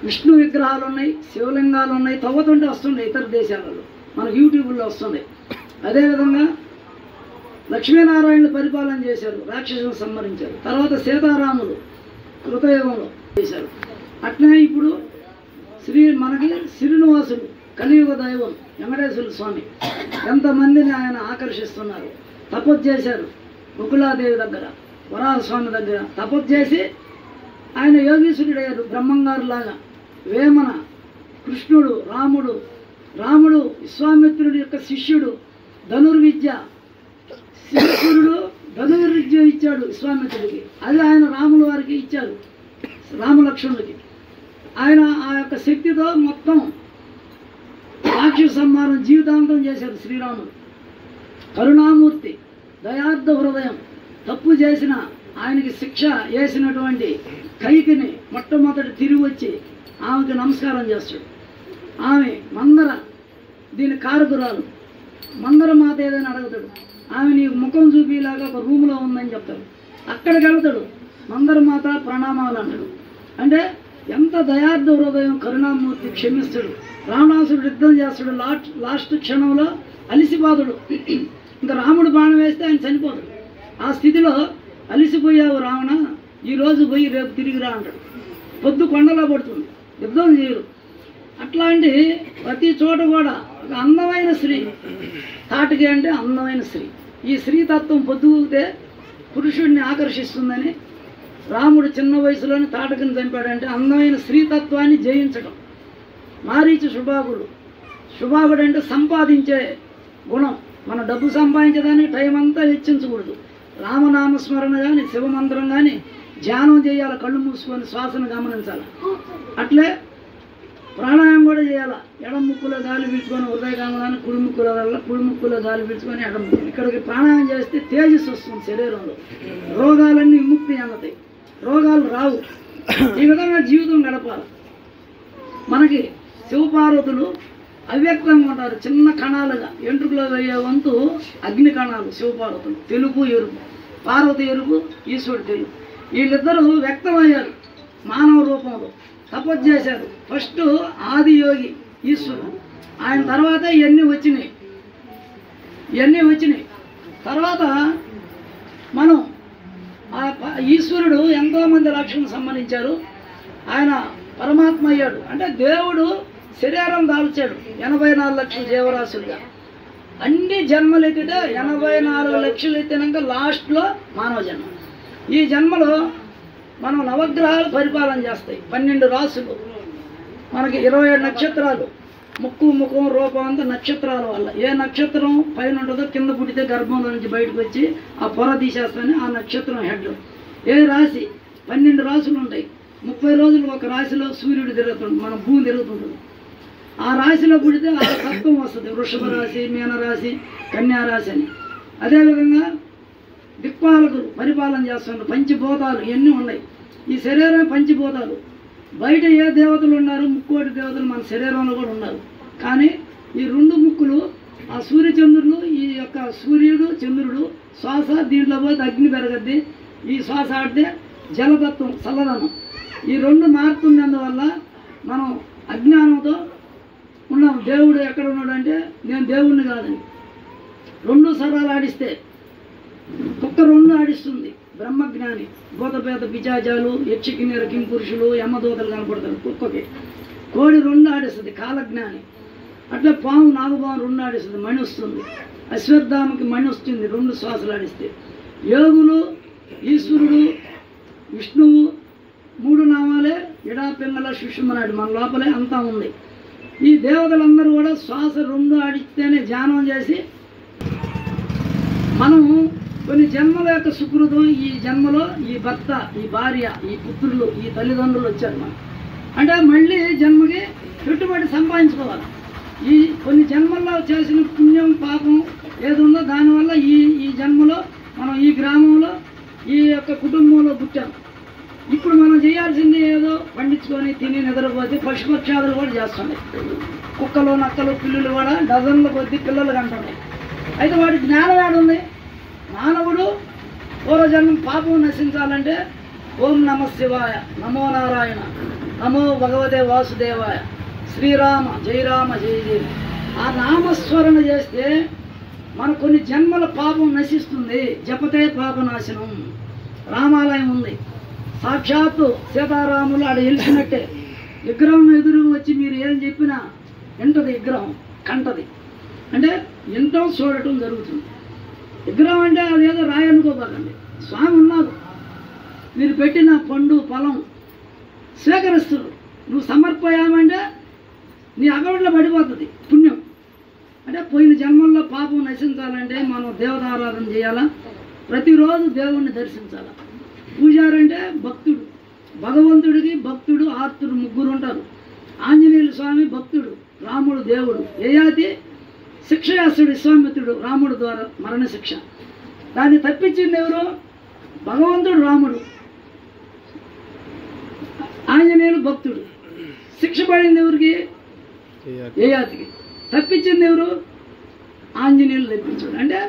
విష్ణు విగ్రహాలు ఉన్నాయి, శివలింగాలు ఉన్నాయి. తవ్వుతుంటే వస్తుండే ఇతర దేశాలలో, మనకు యూట్యూబ్లో వస్తుంది. అదేవిధంగా లక్ష్మీనారాయణులు పరిపాలన చేశారు, రాక్షసులు సంహరించారు. తర్వాత సీతారాములు కృతయుగంలో చేశారు. అట్లనే ఇప్పుడు మనకి శ్రీనివాసులు కలియుగ దైవం వెంకటేశ్వర స్వామి ఎంతమందిని ఆయన ఆకర్షిస్తున్నారు. తపస్సు చేశారు బకులాదేవి దగ్గర, వరాహస్వామి దగ్గర తపస్సు చేసి ఆయన యోగీశ్వరుడయ్యారు. బ్రహ్మంగారు లాగా వేమన, కృష్ణుడు, రాముడు విశ్వామిత్రుడి యొక్క శిష్యుడు. ధనుర్విద్య శిష్యుడు ధనుర్విద్య ఇచ్చాడు విశ్వామిత్రుడికి, అది ఆయన రాముల వారికి ఇచ్చారు, రామలక్ష్మణుడికి. ఆయన ఆ యొక్క శక్తితో మొత్తం రాక్షస సంహారం జీవితాంతం చేశారు శ్రీరాముడు. కరుణామూర్తి, దయార్థ హృదయం. తప్పు చేసిన ఆయనకి శిక్ష వేసినటువంటి కైకిని మొట్టమొదటి తిరిగి వచ్చి ఆమెకి నమస్కారం చేస్తాడు. ఆమె మందర దీని కారకురాలు. మందర మాత ఏదైనా అడుగుతాడు, ఆమె నీకు ముఖం చూపిలాగా ఒక రూమ్లో ఉందని చెప్తాడు. అక్కడికి వెళ్తాడు, మందర మాత ప్రణామాలు అంటాడు. అంటే ఎంత దయార్థ హృదయం, కరుణామూర్తి, క్షమిస్తాడు. రావణాసురుడు యుద్ధం చేస్తాడు, లాస్ట్ క్షణంలో అలిసిపోతాడు. ఇంకా రాముడు బాణం వేస్తే ఆయన చనిపోతాడు. ఆ స్థితిలో అలిసిపోయావు రావణ, ఈరోజు పోయి రేపు తిరిగి రా అంటాడు. పొద్దు కొండలా పడుతుంది, యుద్ధం చేయరు. అట్లాంటి ప్రతి చోట కూడా ఒక అందమైన స్త్రీ, తాటకి అంటే అందమైన స్త్రీ. ఈ స్త్రీతత్వం పొద్దుతే పురుషుడిని ఆకర్షిస్తుందని రాముడు చిన్న వయసులోనే తాటకిని చంపాడంటే అందమైన స్త్రీతత్వాన్ని జయించడం. మారీచు శుభాగుడు అంటే సంపాదించే గుణం. మన డబ్బు సంపాదించడానికి టైం అంతా వెచ్చించకూడదు. రామనామస్మరణ కానీ శివమంత్రం కానీ ధ్యానం చేయాలి, కళ్ళు మూసుకొని శ్వాసను గమనించాలి. అట్లే ప్రాణాయామం కూడా చేయాలి. ఎడం ముక్కులో గాలి పీల్చుకొని హృదయకామదాన్ని, కుడి ముక్కులో గాలి పీల్చుకొని ఎడం ముక్కు. ఇక్కడికి ప్రాణాయామం చేస్తే తేజస్సు వస్తుంది శరీరంలో, రోగాలన్నీ విముక్తి చెందుతాయి, రోగాలు రావు. ఈ విధంగా జీవితం గడపాలి. మనకి శివపార్వతులు అవ్యక్తంగా ఉంటారు, చిన్న కణాలుగా. ఎంట్రుకలో వేయే వంతు అగ్ని కణాలు శివపార్వతులు, తెలుపు ఎరుపు. పార్వతి ఎరుపు, ఈశ్వరుడు తెలుపు. వీళ్ళిద్దరూ వ్యక్తమయ్యారు మానవ రూపంలో, తపస్సు చేశారు. ఫస్ట్ ఆది యోగి ఈశ్వరుడు, ఆయన తర్వాత ఇవన్నీ వచ్చినాయి. తర్వాత మనం ఈశ్వరుడు ఎంతోమంది రక్షణకు సంబంధించారు. ఆయన పరమాత్మ అయ్యాడు. అంటే దేవుడు శరీరం దాల్చాడు 84 లక్షల జీవరాశులుగా. అన్ని జన్మలు ఎత్తితే 84 లక్షలు ఎత్తినాక లాస్ట్లో మానవ జన్మ. ఈ జన్మలో మనం నవగ్రహాలు పరిపాలన చేస్తాయి. 12 రాసులు, మనకి 27 నక్షత్రాలు. ముఖం రూపం అంతా నక్షత్రాల వల్ల. ఏ నక్షత్రం పైన ఉంటుందో కింద పుట్టితే గర్భంలో నుంచి బయటకు వచ్చి ఆ పొర తీసేస్తానే ఆ నక్షత్రం హెడ్. ఏ రాశి 12 రాశులు ఉంటాయి. 30 రోజులు ఒక రాశిలో సూర్యుడు తిరుగుతుంటుంది, మన భూమి తిరుగుతుంటుంది. ఆ రాశిలో పుడితే ఆ తత్వం వస్తుంది. వృషభ రాశి, మీనరాశి, కన్యారాశి అని. అదేవిధంగా దిక్పాలకులు పరిపాలన చేస్తున్నారు. పంచభూతాలు ఇవన్నీ ఉన్నాయి. ఈ శరీరం పంచభూతాలు. బయట ఏ దేవతలు ఉన్నారు, ముక్కోటి దేవతలు మన శరీరంలో కూడా ఉన్నారు. కానీ ఈ 2 ముక్కులు, ఆ సూర్యచంద్రులు, ఈ యొక్క సూర్యుడు చంద్రుడు శ్వాస దీంట్లో పోతే అగ్ని పెరగద్ది. ఈ శ్వాస ఆడితే జలతత్వం చల్లదనం. ఈ 2 మారుతున్నందువల్ల మనం అజ్ఞానంతో ఉన్నాం. దేవుడు ఎక్కడ ఉన్నాడు అంటే నేను దేవుణ్ణి కాదని. 2 సరాలు ఆడిస్తే కుక్క 2 ఆడిస్తుంది, బ్రహ్మజ్ఞాని. భూతపేత పిచాచాలు, యక్షకిన్నెర కింపురుషులు, యమదూతలు కనపడతారు కుక్కకి. కోడి 2 ఆడిస్తుంది, కాలజ్ఞాని. అట్లా పాము, నాగుపాము 2 ఆడిస్తుంది, మణి వస్తుంది. అశ్వత్థామకి మణి వస్తుంది 2 శ్వాసలు ఆడిస్తే. యోగులు, ఈశ్వరుడు, విష్ణువు 3 నామాలే ఎడా పింగళ సుషుమనాడు మన లోపలే అంతా ఉంది. ఈ దేవతలందరూ కూడా శ్వాస 2 ఆడిస్తేనే ధ్యానం చేసి మనము కొన్ని జన్మల యొక్క సుకృతం. ఈ జన్మలో ఈ భర్త, ఈ భార్య, ఈ పుత్రులు, ఈ తల్లిదండ్రులు వచ్చారు మనం అంటే మళ్ళీ జన్మకి పెట్టుబడి సంపాదించుకోవాలి. ఈ కొన్ని జన్మల్లో చేసిన పుణ్యం పాపం ఏది ఉందో దానివల్ల ఈ జన్మలో మనం ఈ గ్రామంలో ఈ యొక్క కుటుంబంలో పుట్టాం. ఇప్పుడు మనం చేయాల్సింది ఏదో పండించుకొని తిని నిద్రపోతే పశుపక్షాదులు కూడా చేస్తున్నాయి. కుక్కలు, నక్కలు, పిల్లులు కూడా డజన్ల కొద్ది పిల్లలు కంటున్నాయి. అయితే వాడి జ్ఞానం ఏడుంది? మానవుడు పూర్వజన్మ పాపం నశించాలంటే ఓం నమ శివాయ, నమో నారాయణ, నమో భగవతే వాసుదేవాయ, శ్రీరామ జయ రామ జయ జయ ఆ నామస్మరణ చేస్తే మన కొన్ని జన్మల పాపం నశిస్తుంది. జపతే పాపనాశనం. రామాలయం ఉంది, సాక్షాత్తు సీతారాములు ఆడ వెలిసినట్టే. విగ్రహం ఎదురు వచ్చి మీరు ఏం చెప్పినా వింటది, విగ్రహం కంటది. అంటే వింటం చూడటం జరుగుతుంది. విగ్రహం అంటే అదేదో రాయనుకోబాకండి. స్వామి ఉన్నారు, మీరు పెట్టిన పండు ఫలం స్వీకరిస్తున్నారు. నువ్వు సమర్పయామంటే నీ అకౌంట్లో పడిపోతుంది పుణ్యం. అంటే పోయిన జన్మల్లో పాపం నశించాలంటే మనం దేవతారాధన చేయాలా, ప్రతిరోజు దేవుణ్ణి దర్శించాలా. పూజారి అంటే భక్తుడు, భగవంతుడికి భక్తుడు, ఆర్తుడు 3 ఉంటారు. ఆంజనేయులు స్వామి భక్తుడు, రాముడు దేవుడు. యయాతి శిక్ష చేస్తాడు విశ్వామిత్రుడు రాముడు ద్వారా మరణశిక్ష. దాన్ని తప్పించింది ఎవరు? భగవంతుడు రాముడు. ఆంజనేయులు భక్తుడు. శిక్ష పడింది ఎవరికి? యయాతికి. తప్పించింది ఎవరు? ఆంజనేయులు తప్పించాడు. అంటే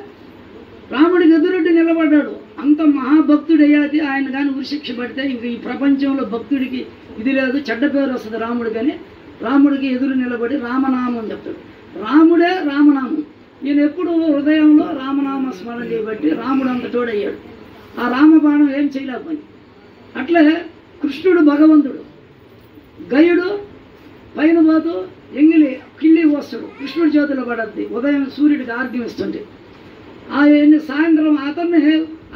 రాముడికి ఎదురుడ్డి నిలబడ్డాడు. అంత మహాభక్తుడు యయాతి. ఆయన కానీ ఉరిశిక్ష పడితే ఇంక ఈ ప్రపంచంలో భక్తుడికి ఇది లేదు, చెడ్డ పేరు వస్తుంది రాముడు. కానీ రాముడికి ఎదురు నిలబడి రామనామం చెప్తాడు. రాముడే రామనామం. ఈయన ఎప్పుడు హృదయంలో రామనామ స్మరణ చేయబట్టి రాముడు అంత తోడయ్యాడు. ఆ రామబాణం ఏం చేయలేకపోయింది. అట్లే కృష్ణుడు భగవంతుడు, గయుడు పైన పోతూ ఎంగిలి కిళ్ళి వస్తాడు, కృష్ణుడి చేతిలో పడద్ది. ఉదయం సూర్యుడికి ఆర్గ్యం ఇస్తుంటే సాయంత్రం అతన్ని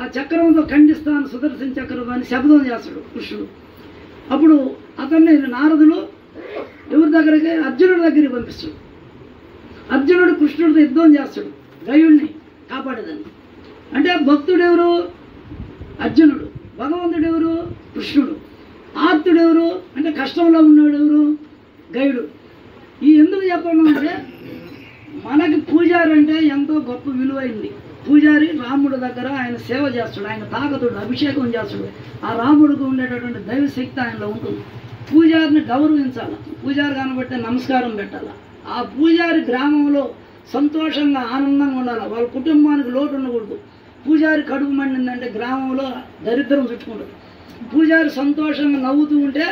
ఆ చక్రంతో ఖండిస్తాను, సుదర్శన చక్రం అని శబ్దం చేస్తాడు కృష్ణుడు. అప్పుడు అతన్ని నారదులు ఎవరి దగ్గరికి, అర్జునుడి దగ్గరికి పంపిస్తాడు. అర్జునుడు కృష్ణుడితో యుద్ధం చేస్తాడు గయుడిని కాపాడేదాన్ని. అంటే భక్తుడు ఎవరు? అర్జునుడు. భగవంతుడు ఎవరు? కృష్ణుడు. ఆర్తుడు ఎవరు అంటే కష్టంలో ఉన్నాడు ఎవరు? గయుడు. ఈ ఎందుకు చెప్పడం అంటే మనకి పూజారి అంటే ఎంతో గొప్ప విలువైంది. పూజారి రాముడి దగ్గర ఆయన సేవ చేస్తాడు, ఆయన తాకతుడు, అభిషేకం చేస్తాడు. ఆ రాముడికి ఉండేటటువంటి దైవశక్తి ఆయనలో ఉంటుంది. పూజారిని గౌరవించాలి, పూజారి కనబట్టే నమస్కారం పెట్టాలి. ఆ పూజారి గ్రామంలో సంతోషంగా ఆనందంగా ఉండాలి, వాళ్ళ కుటుంబానికి లోటు ఉండకూడదు. పూజారి కడుపు మండిందంటే గ్రామంలో దరిద్రం చుట్టుకుంటుంది. పూజారి సంతోషంగా నవ్వుతూ ఉంటే,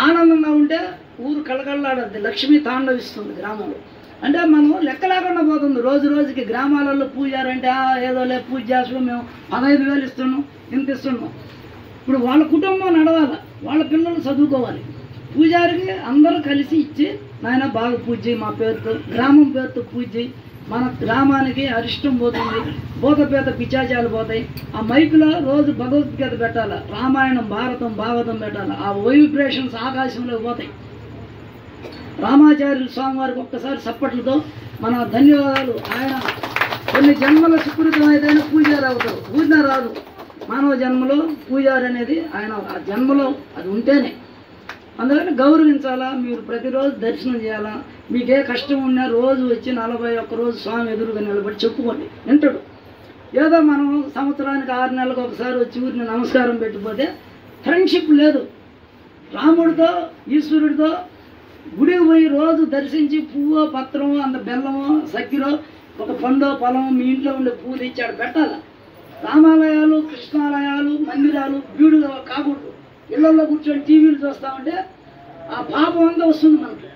ఆనందంగా ఉంటే ఊరు కళకళలాడద్ది, లక్ష్మి తాండవిస్తుంది గ్రామంలో. అంటే మనం లెక్క లేకుండా పోతుంది రోజు రోజుకి. గ్రామాలలో పూజారి అంటే ఏదో లే పూజ చేస్తున్నాం, మేము 15,000 ఇస్తున్నాం, ఇంత ఇస్తున్నాం. ఇప్పుడు వాళ్ళ కుటుంబం నడవాలి, వాళ్ళ పిల్లలు చదువుకోవాలి. పూజారికి అందరూ కలిసి ఇచ్చి, నాయన బాగా పూజ చేయి, మా పేరుతో గ్రామం పేరుతో పూజ చేయి, మన గ్రామానికి అరిష్టం పోతుంది, భూతపేత పిచాచాలు పోతాయి. ఆ మైకులో రోజు భగవద్గీత పెట్టాలి, రామాయణం భారతం భాగవతం పెట్టాలి. ఆ వైబ్రేషన్స్ ఆకాశంలో పోతాయి. రామాచార్యులు స్వామివారికి ఒక్కసారి చప్పట్లతో మన ధన్యవాదాలు. ఆయన కొన్ని జన్మల సుకృతం అయితేనే పూజారి అవుతారు, పూజ రాదు. మానవ జన్మలో పూజారి అనేది ఆయన ఆ జన్మలో అది ఉంటేనే. అందుకని గౌరవించాలా. మీరు ప్రతిరోజు దర్శనం చేయాలా. మీకే కష్టం ఉన్నా రోజు వచ్చి 41 రోజు స్వామి ఎదురుగా నిలబడి చెప్పుకోండి, వింటాడు. ఏదో మనం సంవత్సరానికి 6 నెలలకు ఒకసారి వచ్చి ఊరిని నమస్కారం పెట్టిపోతే ఫ్రెండ్షిప్ లేదు. రాముడితో ఈశ్వరుడితో గుడికి పోయి రోజు దర్శించి పువ్వు పత్రము అంత బెల్లము చక్కెర ఒక పండో పొలము మీ ఇంట్లో ఉండే పూలు ఇచ్చాడు పెట్టాలి. రామాలయాలు కృష్ణాలయాలు మందిరాలు బీడుగా కాకూడదు. ఇళ్లలో కూర్చొని టీవీలు చూస్తూ ఉంటే ఆ పాపం అంతా వస్తుంది మనకి.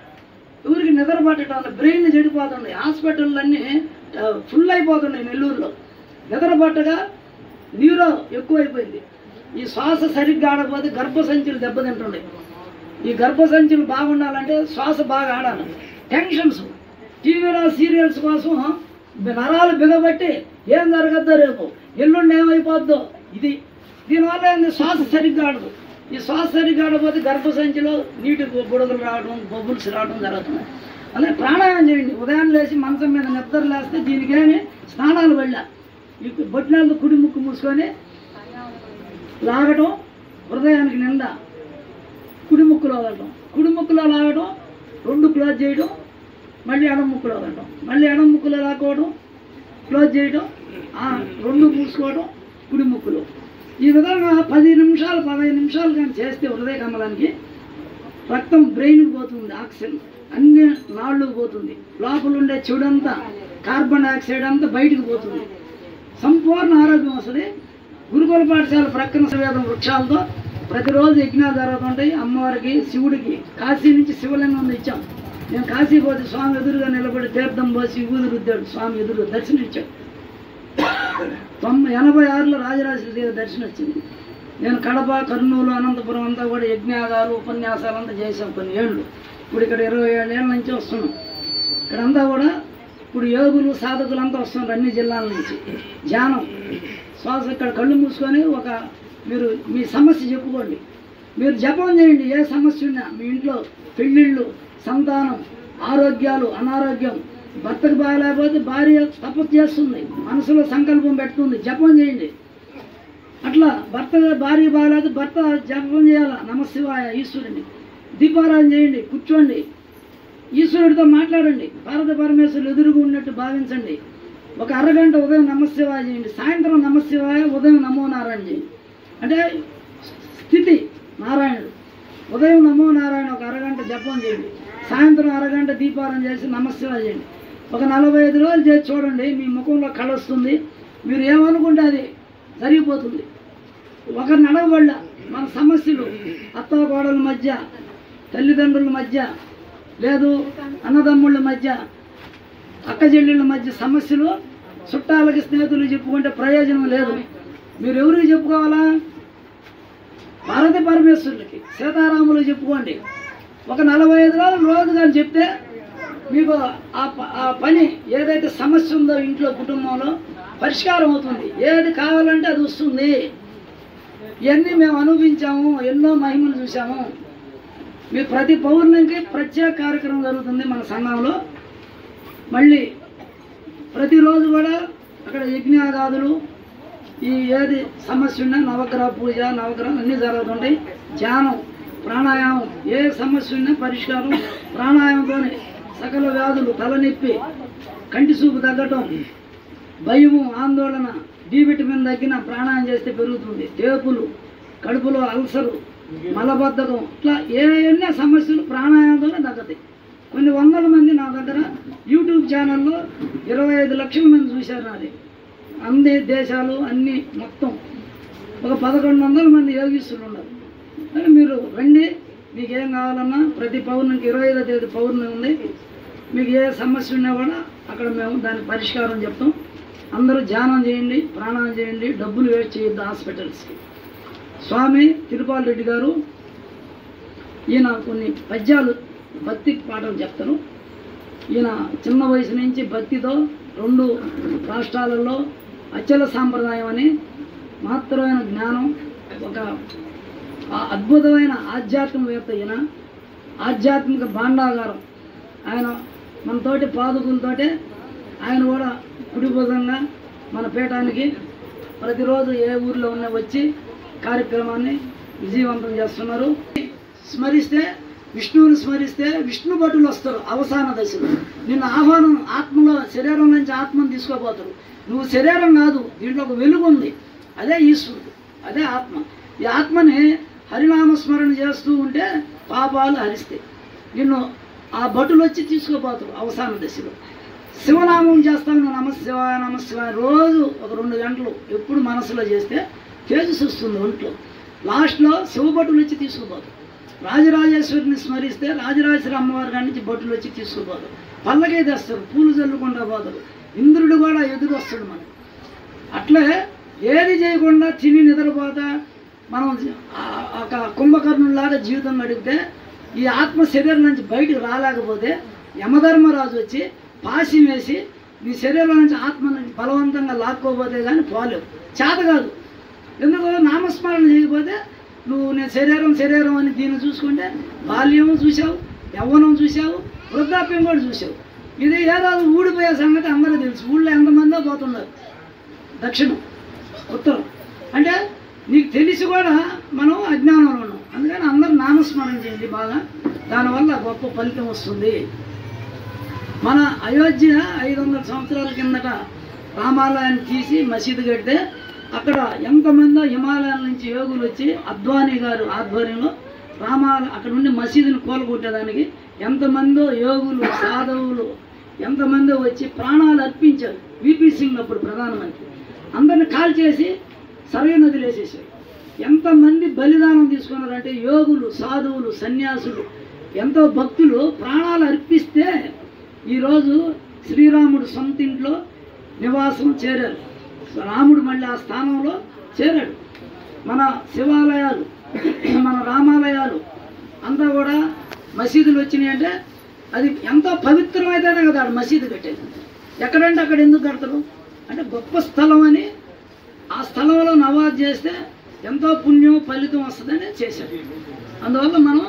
ఎవరికి నిద్ర పట్టడం, బ్రెయిన్ చెడిపోతుంది. హాస్పిటల్లన్నీ ఫుల్ అయిపోతున్నాయి. నెల్లూరులో నిద్ర పట్టగా న్యూరో ఎక్కువైపోయింది. ఈ శ్వాస సరిగ్గా ఆడకపోతే గర్భసంచులు దెబ్బతింటుండే. ఈ గర్భసంచులు బాగుండాలంటే శ్వాస బాగా ఆడాలి. టెన్షన్స్ టీవీలో సీరియల్స్ కోసం నరాలు బిగబట్టి ఏం జరగద్దో, రేపు ఎల్లుండి ఏమైపోద్దో, ఇది దీనివల్ల ఏంది శ్వాస సరిగ్గా ఆడదు. ఈ శ్వాస సరిగ్గా ఆడకపోతే గర్భసంచిలో నీటి బుడగలు రావడం, బొబ్బుల్స్ రావడం జరుగుతున్నాయి. అలాగే ప్రాణాయామం చేయండి. ఉదయం లేచి మంచం మీద నిద్ర లేస్తే దీనికేమి స్నానాలు వెళ్ళా, ఈ బొట్టినాలతో కుడి ముక్కు మూసుకొని లాగటం, హృదయానికి నిండా కుడి ముక్కులో వదలటం, కుడి ముక్కులో లాగటం, 2 క్లోజ్ చేయడం, మళ్ళీ ఎడం ముక్కులో వదలటం, మళ్ళీ ఎడం ముక్కులో లాక్కోవడం, క్లోజ్ చేయడం, 2 మూసుకోవడం కుడి ముక్కులో. ఈ విధంగా 10 నిమిషాలు 15 నిమిషాలు కానీ చేస్తే హృదయ కమలానికి రక్తం బ్రెయిన్కి పోతుంది, ఆక్సిజన్ అన్ని నాళ్ళకు పోతుంది, లోపల ఉండే చెడంతా కార్బన్ డైఆక్సైడ్ అంతా బయటకు పోతుంది, సంపూర్ణ ఆరోగ్యం వస్తుంది. గురుకుల పాఠశాల ప్రక్కన వేదం వృక్షాలతో ప్రతిరోజు యజ్ఞాలు జరుగుతుంటాయి. అమ్మవారికి శివుడికి కాశీ నుంచి శివలింగం ఇచ్చాం. నేను కాశీ పోతే స్వామి ఎదురుగా నిలబడి తీర్థం పోసి ఊది రుద్దాడు. స్వామి ఎదురు దర్శనం ఇచ్చాడు. 86లో రాజరాజేశ్వరి దర్శనం వచ్చింది. నేను కడప, కర్నూలు, అనంతపురం అంతా కూడా యజ్ఞాగాలు ఉపన్యాసాలు అంతా చేసాం కొన్ని ఏళ్ళు. ఇప్పుడు ఇక్కడ 27 ఏళ్ళ నుంచి వస్తున్నాం. ఇక్కడంతా కూడా ఇప్పుడు యోగులు సాధకులంతా వస్తున్నారు అన్ని జిల్లాల నుంచి. ధ్యానం శ్వాస ఇక్కడ కళ్ళు మూసుకొని మీరు మీ సమస్య చెప్పుకోండి. మీరు జపం చేయండి. ఏ సమస్య ఉన్నా మీ ఇంట్లో పెళ్ళిళ్ళు, సంతానం, ఆరోగ్యాలు, అనారోగ్యం, భర్తకు బాగలేకపోతే భార్య తపస్సు చేస్తుంది, మనసులో సంకల్పం పెడుతుంది, జపం చేయండి. అట్లా భార్య బాగలేకపోతే భర్త జపం చేయాలా, నమశివాయ ఈశ్వరుని. దీపారాధన చేయండి, కూర్చోండి, ఈశ్వరుడితో మాట్లాడండి, భారత పరమేశ్వరులు ఎదురుగా ఉన్నట్టు భావించండి. ఒక అరగంట ఉదయం నమశివాయ చేయండి, సాయంత్రం నమశివాయ, ఉదయం నమో నారాయణ చేయండి. అంటే స్థితి నారాయణుడు. ఉదయం నమో నారాయణ ఒక అరగంట జపం చేయండి, సాయంత్రం అరగంట దీపారాధన చేసి నమశివాయ చేయండి. ఒక 45 రోజులు చేసి చూడండి, మీ ముఖంలో కళ వస్తుంది. మీరు ఏమనుకుంటే అది జరిగిపోతుంది. ఒకరిని అడగబడ్డా మన సమస్యలు అత్తాకోడల మధ్య, తల్లిదండ్రుల మధ్య, లేదు అన్నదమ్ముళ్ళ మధ్య, అక్క చెల్లెళ్ళ మధ్య సమస్యలు చుట్టాలకి స్నేహితులు చెప్పుకుంటే ప్రయోజనం లేదు. మీరు ఎవరికి చెప్పుకోవాలా? పార్వతీ పరమేశ్వరులకి, సీతారాములకు చెప్పుకోండి. ఒక 45 రోజు కానీ చెప్తే మీకు ఆ పని ఏదైతే సమస్య ఉందో ఇంట్లో కుటుంబంలో పరిష్కారం అవుతుంది. ఏది కావాలంటే అది వస్తుంది. ఇవన్నీ మేము అనుభవించాము, ఎన్నో మహిమలు చూసాము. మీ ప్రతి పౌర్ణమికి ప్రత్యేక కార్యక్రమం జరుగుతుంది మన సంఘంలో. మళ్ళీ ప్రతిరోజు కూడా అక్కడ యజ్ఞాగాదులు, ఈ ఏది సమస్య ఉన్నా నవగ్రహ పూజ, నవగ్రహం అన్నీ జరుగుతుంటాయి. ధ్యానం, ప్రాణాయామం, ఏ సమస్య ఉన్నా పరిష్కారం ప్రాణాయామంతోనే. సకల వ్యాధులు, తలనొప్పి, కంటి చూపు తగ్గటం, భయము, ఆందోళన, డి విటమిన్ తగ్గిన ప్రాణాయామం చేస్తే పెరుగుతుంది. తేపులు, కడుపులో అల్సరు, మలబద్ధకం, ఇట్లా ఏమైనా సమస్యలు ప్రాణాయామంతోనే తగ్గుతాయి. కొన్ని వందల మంది నా దగ్గర యూట్యూబ్ ఛానల్లో 25 లక్షల మంది చూశారు. నాది అన్ని దేశాలు అన్నీ మొత్తం ఒక 1100 మంది యోగిస్తులు ఉన్నారు. కానీ మీరు రండి, మీకు ఏం కావాలన్నా ప్రతి పౌర్ణమికి 25వ తేదీ పౌర్ణమి ఉంది. మీకు ఏ సమస్య ఉన్నా కూడా అక్కడ మేము దానికి పరిష్కారం చెప్తాం. అందరూ ధ్యానం చేయండి, ప్రాణాయామం చేయండి, డబ్బులు వేస్ట్ చేయొద్దు హాస్పిటల్స్కి. స్వామి తిరుపాల్ రెడ్డి గారు ఈయన కొన్ని పద్యాలు భక్తి పాటలు చెప్తారు. ఈయన చిన్న వయసు నుంచి భక్తితో 2 రాష్ట్రాలలో అచల సాంప్రదాయం అని మహత్తరమైన జ్ఞానం, ఒక అద్భుతమైన ఆధ్యాత్మికవేత్త. ఈయన ఆధ్యాత్మిక భాండాగారం. ఆయన మనతోటి పాదుకులతోటే ఆయన కూడా కుడిభుజంగా మన పీఠానికి ప్రతిరోజు ఏ ఊర్లో ఉన్న వచ్చి కార్యక్రమాన్ని విజయవంతం చేస్తున్నారు. స్మరిస్తే, విష్ణువుని స్మరిస్తే విష్ణు భటులు వస్తారు అవసాన దశలో. నిన్ను ఆహ్వానం, ఆత్మలో శరీరం నుంచి ఆత్మను తీసుకోపోతారు. నువ్వు శరీరం కాదు, దీంట్లో ఒక వెలుగు ఉంది, అదే ఈశ్వరుడు, అదే ఆత్మ. ఈ ఆత్మని హరినామస్మరణ చేస్తూ ఉంటే పాపాలు హరిస్తాయి. నిన్ను ఆ భటులు వచ్చి తీసుకోపోతారు అవసాన దశలో. శివనామం చేస్తాను, నమశివాయ నమశివాయ రోజు ఒక 2 గంటలు ఎప్పుడు మనసులో చేస్తే తేజస్సు వస్తుంది ఒంట్లో. లాస్ట్లో శివభటులు వచ్చి తీసుకుపోతారు. రాజరాజేశ్వరిని స్మరిస్తే రాజరాజేశ్వరి అమ్మవారి గారి నుంచి భటులు వచ్చి తీసుకుపోతారు. పల్లకే తెస్తారు, పూలు చల్లుకుండా పోతారు. ఇంద్రుడు కూడా ఎదురు వస్తాడు మనకు. అట్లే ఏది చేయకుండా తిని నిద్రపోతా మనం ఒక కుంభకర్ణులాగా జీవితం గడిపితే ఈ ఆత్మ శరీరం నుంచి బయటకు రాలేకపోతే యమధర్మరాజు వచ్చి పాసి వేసి నీ శరీరం నుంచి ఆత్మని బలవంతంగా లాక్కోపోతే కానీ పోలేవు, చేత కాదు. ఎందుకు? నామస్మరణ చేయకపోతే నువ్వు నేను శరీరం అని దీన్ని చూసుకుంటే బాల్యము చూసావు, యవ్వనం చూసావు, వృద్ధాప్యం కూడా చూసావు. ఇది ఏదో ఊడిపోయే సంగతి అందరూ తెలుసు. ఊళ్ళో ఎంతమందో పోతున్నారు, దక్షిణం ఉత్తరం. అంటే నీకు తెలిసి కూడా మనం అజ్ఞానంలో ఉన్నాం. అందుకని అందరూ నామస్మరణ చేయండి బాగా, దానివల్ల గొప్ప ఫలితం వస్తుంది. మన అయోధ్య 500 సంవత్సరాల కిందట రామాలయాన్ని తీసి మసీదు కడితే అక్కడ ఎంతమందో హిమాలయాల నుంచి యోగులు వచ్చి అద్వానీ గారు ఆధ్వర్యంలో అక్కడ నుండి మసీదుని కూలగొట్టేదానికి ఎంతమందో యోగులు, సాధవులు ఎంతమందో వచ్చి ప్రాణాలు అర్పించారు. విపి సింగ్ అప్పుడు ప్రధానమంత్రి అందరిని కాల్ చేసి సరయూ నదిలో వేసేసారు. ఎంతమంది బలిదానం తీసుకున్నారంటే యోగులు, సాధువులు, సన్యాసులు, ఎంతో భక్తులు ప్రాణాలు అర్పిస్తే ఈరోజు శ్రీరాముడు సొంత ఇంట్లో నివాసం చేరారు. రాముడు మళ్ళీ ఆ స్థానంలో చేరాడు. మన శివాలయాలు, మన రామాలయాలు అంతా కూడా మసీదులు వచ్చినాయి అంటే అది ఎంతో పవిత్రమైతేనే కదా మసీదు కట్టేది. ఎక్కడంటే అక్కడ ఎందుకు కడతారు అంటే గొప్ప స్థలం అని, ఆ స్థలంలో నమాజ్ చేస్తే ఎంతో పుణ్యం ఫలితం వస్తుందని చేశారు. అందువల్ల మనం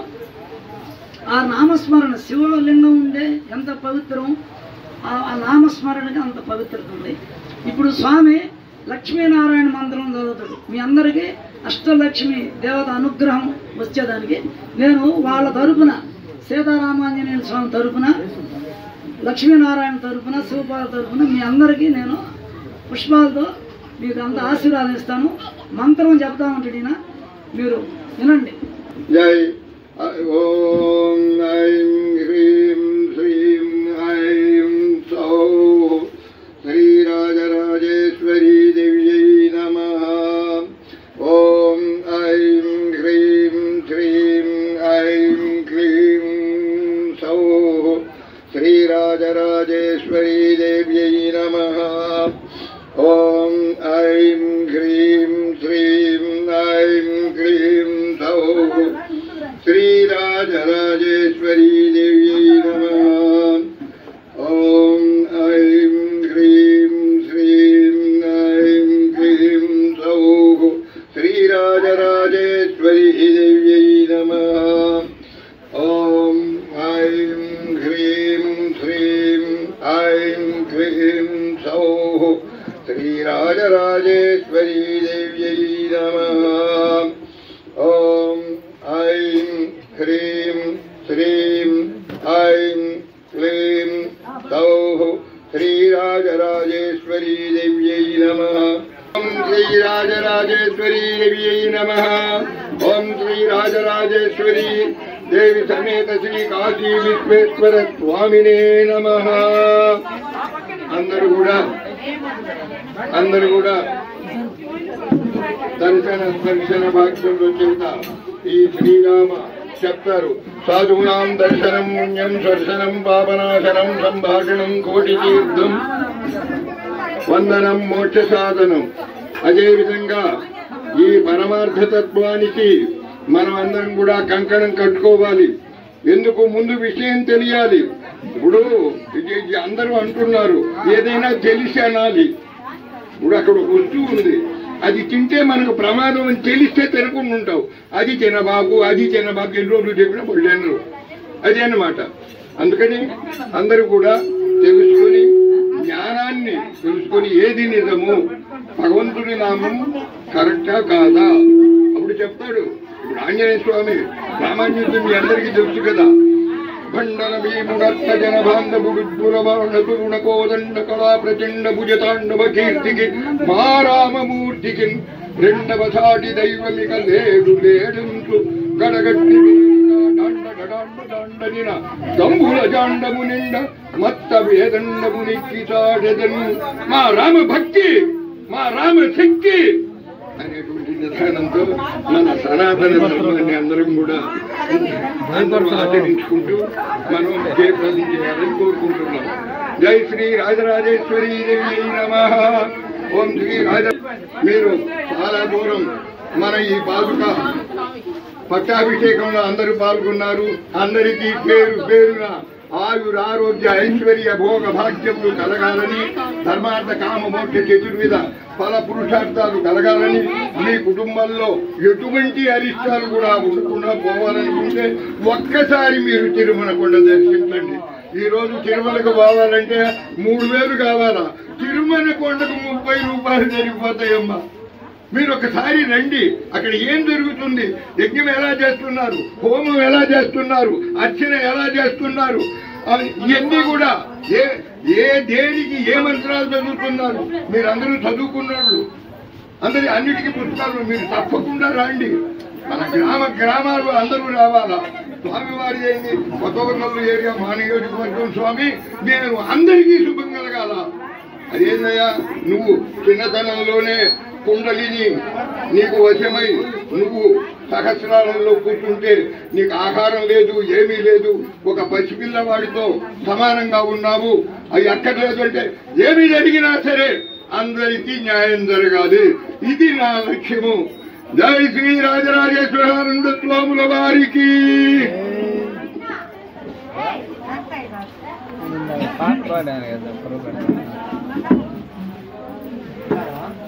ఆ నామస్మరణ, శివలింగం ఉండే ఎంత పవిత్రం, ఆ నామస్మరణకి అంత పవిత్రత ఉంది. ఇప్పుడు స్వామి లక్ష్మీనారాయణ మంత్రం చదువుతాడు. మీ అందరికీ అష్టలక్ష్మి దేవత అనుగ్రహం వచ్చేదానికి నేను వాళ్ళ తరపున, సీతారామాంజనేయ స్వామి తరపున, లక్ష్మీనారాయణ తరపున, శివపాల తరపున మీ అందరికీ నేను పుష్పాలతో మీకు అంత ఆశీర్వాదం ఇస్తాను. మంత్రం చెప్తా ఉంటాడు ఈయన, మీరు వినండి. జై ఓం ఐం హ్రీం శ్రీం ఐం సౌ శ్రీరాజరాజేశ్వరీ దేవ్యై నమః. ఓం ఐం హ్రీం శ్రీం ఐం క్లీం సౌ శ్రీరాజరాజేశ్వరీ దేవ్యై నమః. ఓం ఐం హ్రీం श्रीराजराजेश्वरी देव्यै नमः। ॐ ऐं ह्रीं श्रीं ऐं क्लीं सौः श्रीराजराजेश्वरी देव्यै नमः। ॐ ऐं ह्रीं श्रीं ऐं क्लीं सौः श्रीराजराजेश्वरी देव्यै नमः। ॐ ऐं ह्रीं श्रीं ऐं क्लीं सौः श्रीराजराजेश्वरी देव्यै नमः। ॐ श्रीराजराजेश्वरी देव्यै नमः। ॐ श्रीराजराजेश्वरी देवी समेत श्री काशी विश्वेश्वर स्वामिने नमः। అందరూ కూడా దర్శన భాగ్యంలో చెబుతా ఈ శ్రీరామ చెప్తారు. సాధూనాం దర్శనం పుణ్యం దర్శనం పాపనాశనం సంభాషణం కోటి తీర్థం వందనం మోక్ష సాధనం. అదేవిధంగా ఈ పరమార్థతత్వానికి మనం అందరం కూడా కంకణం కట్టుకోవాలి. ఎందుకు ముందు విషయం తెలియాలి. ఇప్పుడు అందరూ అంటున్నారు ఏదైనా తెలిసి అనాలి. ఇప్పుడు అక్కడ ఒక వస్తువు ఉంది, అది తింటే మనకు ప్రమాదం అని తెలిస్తే తినకుండా ఉంటావు. అది తినబాబు అది తినబాబు ఎన్ని రోజులు చెప్పినా పడలేను. అది అన్నమాట. అందుకని అందరూ కూడా తెలుసుకొని జ్ఞానాన్ని తెలుసుకొని ఏది నిజము, భగవంతుడి నామం కరెక్టా కాదా అప్పుడు చెప్తాడు. ఇప్పుడు ఆంజనేయ స్వామి రామాంజుడు మీ అందరికీ తెలుసు కదా. భండన భీముడత్త జన బాంధవుడుణ కోదండ కళా ప్రచండ భుజతాండవ కీర్తికి మా రామమూర్తికి రెండవ సాటి దైవమిక లేడు లేడంచు గడగట్టి డాండనిన దంభుల జాండము నిండ మత్త వేదండము నెక్కి సాడెదను మా రామ భక్తి మా రామ శక్తి అనేటువంటి నిదానంతో మన సనాతన ధర్మాన్ని అందరం కూడా ఆచరించుకుంటూ మనం జయప్రదం చేయాలని కోరుకుంటున్నాం. జై శ్రీ రాజరాజేశ్వరి దేవి నమః. ఓం శ్రీ రాజ. మీరు చాలా దూరం మన ఈ పాదుక పట్టాభిషేకంలో అందరూ పాల్గొన్నారు. అందరికీ పేరు పేరున ఆయుర ఆరోగ్య ఐశ్వర్య భోగ భాగ్యములు కలగాలని, ధర్మార్థ కామ మోక్ష చతుర్విధ ఫల పురుషార్థాలు కలగాలని, మీ కుటుంబంలో ఎటువంటి అరిష్టాలు కూడా ఉండకుండా పోవాలనుకుంటే ఒక్కసారి మీరు తిరుమల కొండ దర్శించండి. ఈ రోజు తిరుమలకు పోవాలంటే 3000 కావాలా? తిరుమల కొండకు 30 రూపాయలు జరిగిపోతాయమ్మా. మీరు ఒకసారి రండి. అక్కడ ఏం జరుగుతుంది, యజ్ఞం ఎలా చేస్తున్నారు, హోమం ఎలా చేస్తున్నారు, అర్చన ఎలా చేస్తున్నారు, ఇవన్నీ కూడా ఏ దేనికి ఏ మంత్రాలు చదువుతున్నారు. మీరందరూ చదువుకున్నారు, అందరి అన్నిటికీ పుస్తకాలు. మీరు తప్పకుండా రండి. మన గ్రామాలు అందరూ రావాలా. స్వామివారి ఏంది కొత్తగొంగళూరు ఏరియా మా నియోజకవర్గం స్వామి, నేను అందరికీ శుభం కలగాల. అదేందయ్యా, నువ్వు చిన్నతనంలోనే కుండలిని నీకు వశమై నువ్వు సహస్రాలలో కూర్చుంటే నీకు ఆహారం లేదు, ఏమీ లేదు, ఒక పసిపిల్లవాడితో సమానంగా ఉన్నావు. అవి అక్కర్లేదు అంటే ఏమి జరిగినా సరే అందరికీ న్యాయం జరగాలి. ఇది నా లక్ష్యము. జై శ్రీ రాజరాజేశ్వరానంద స్వాముల వారికి. పాట పాడాను కదా.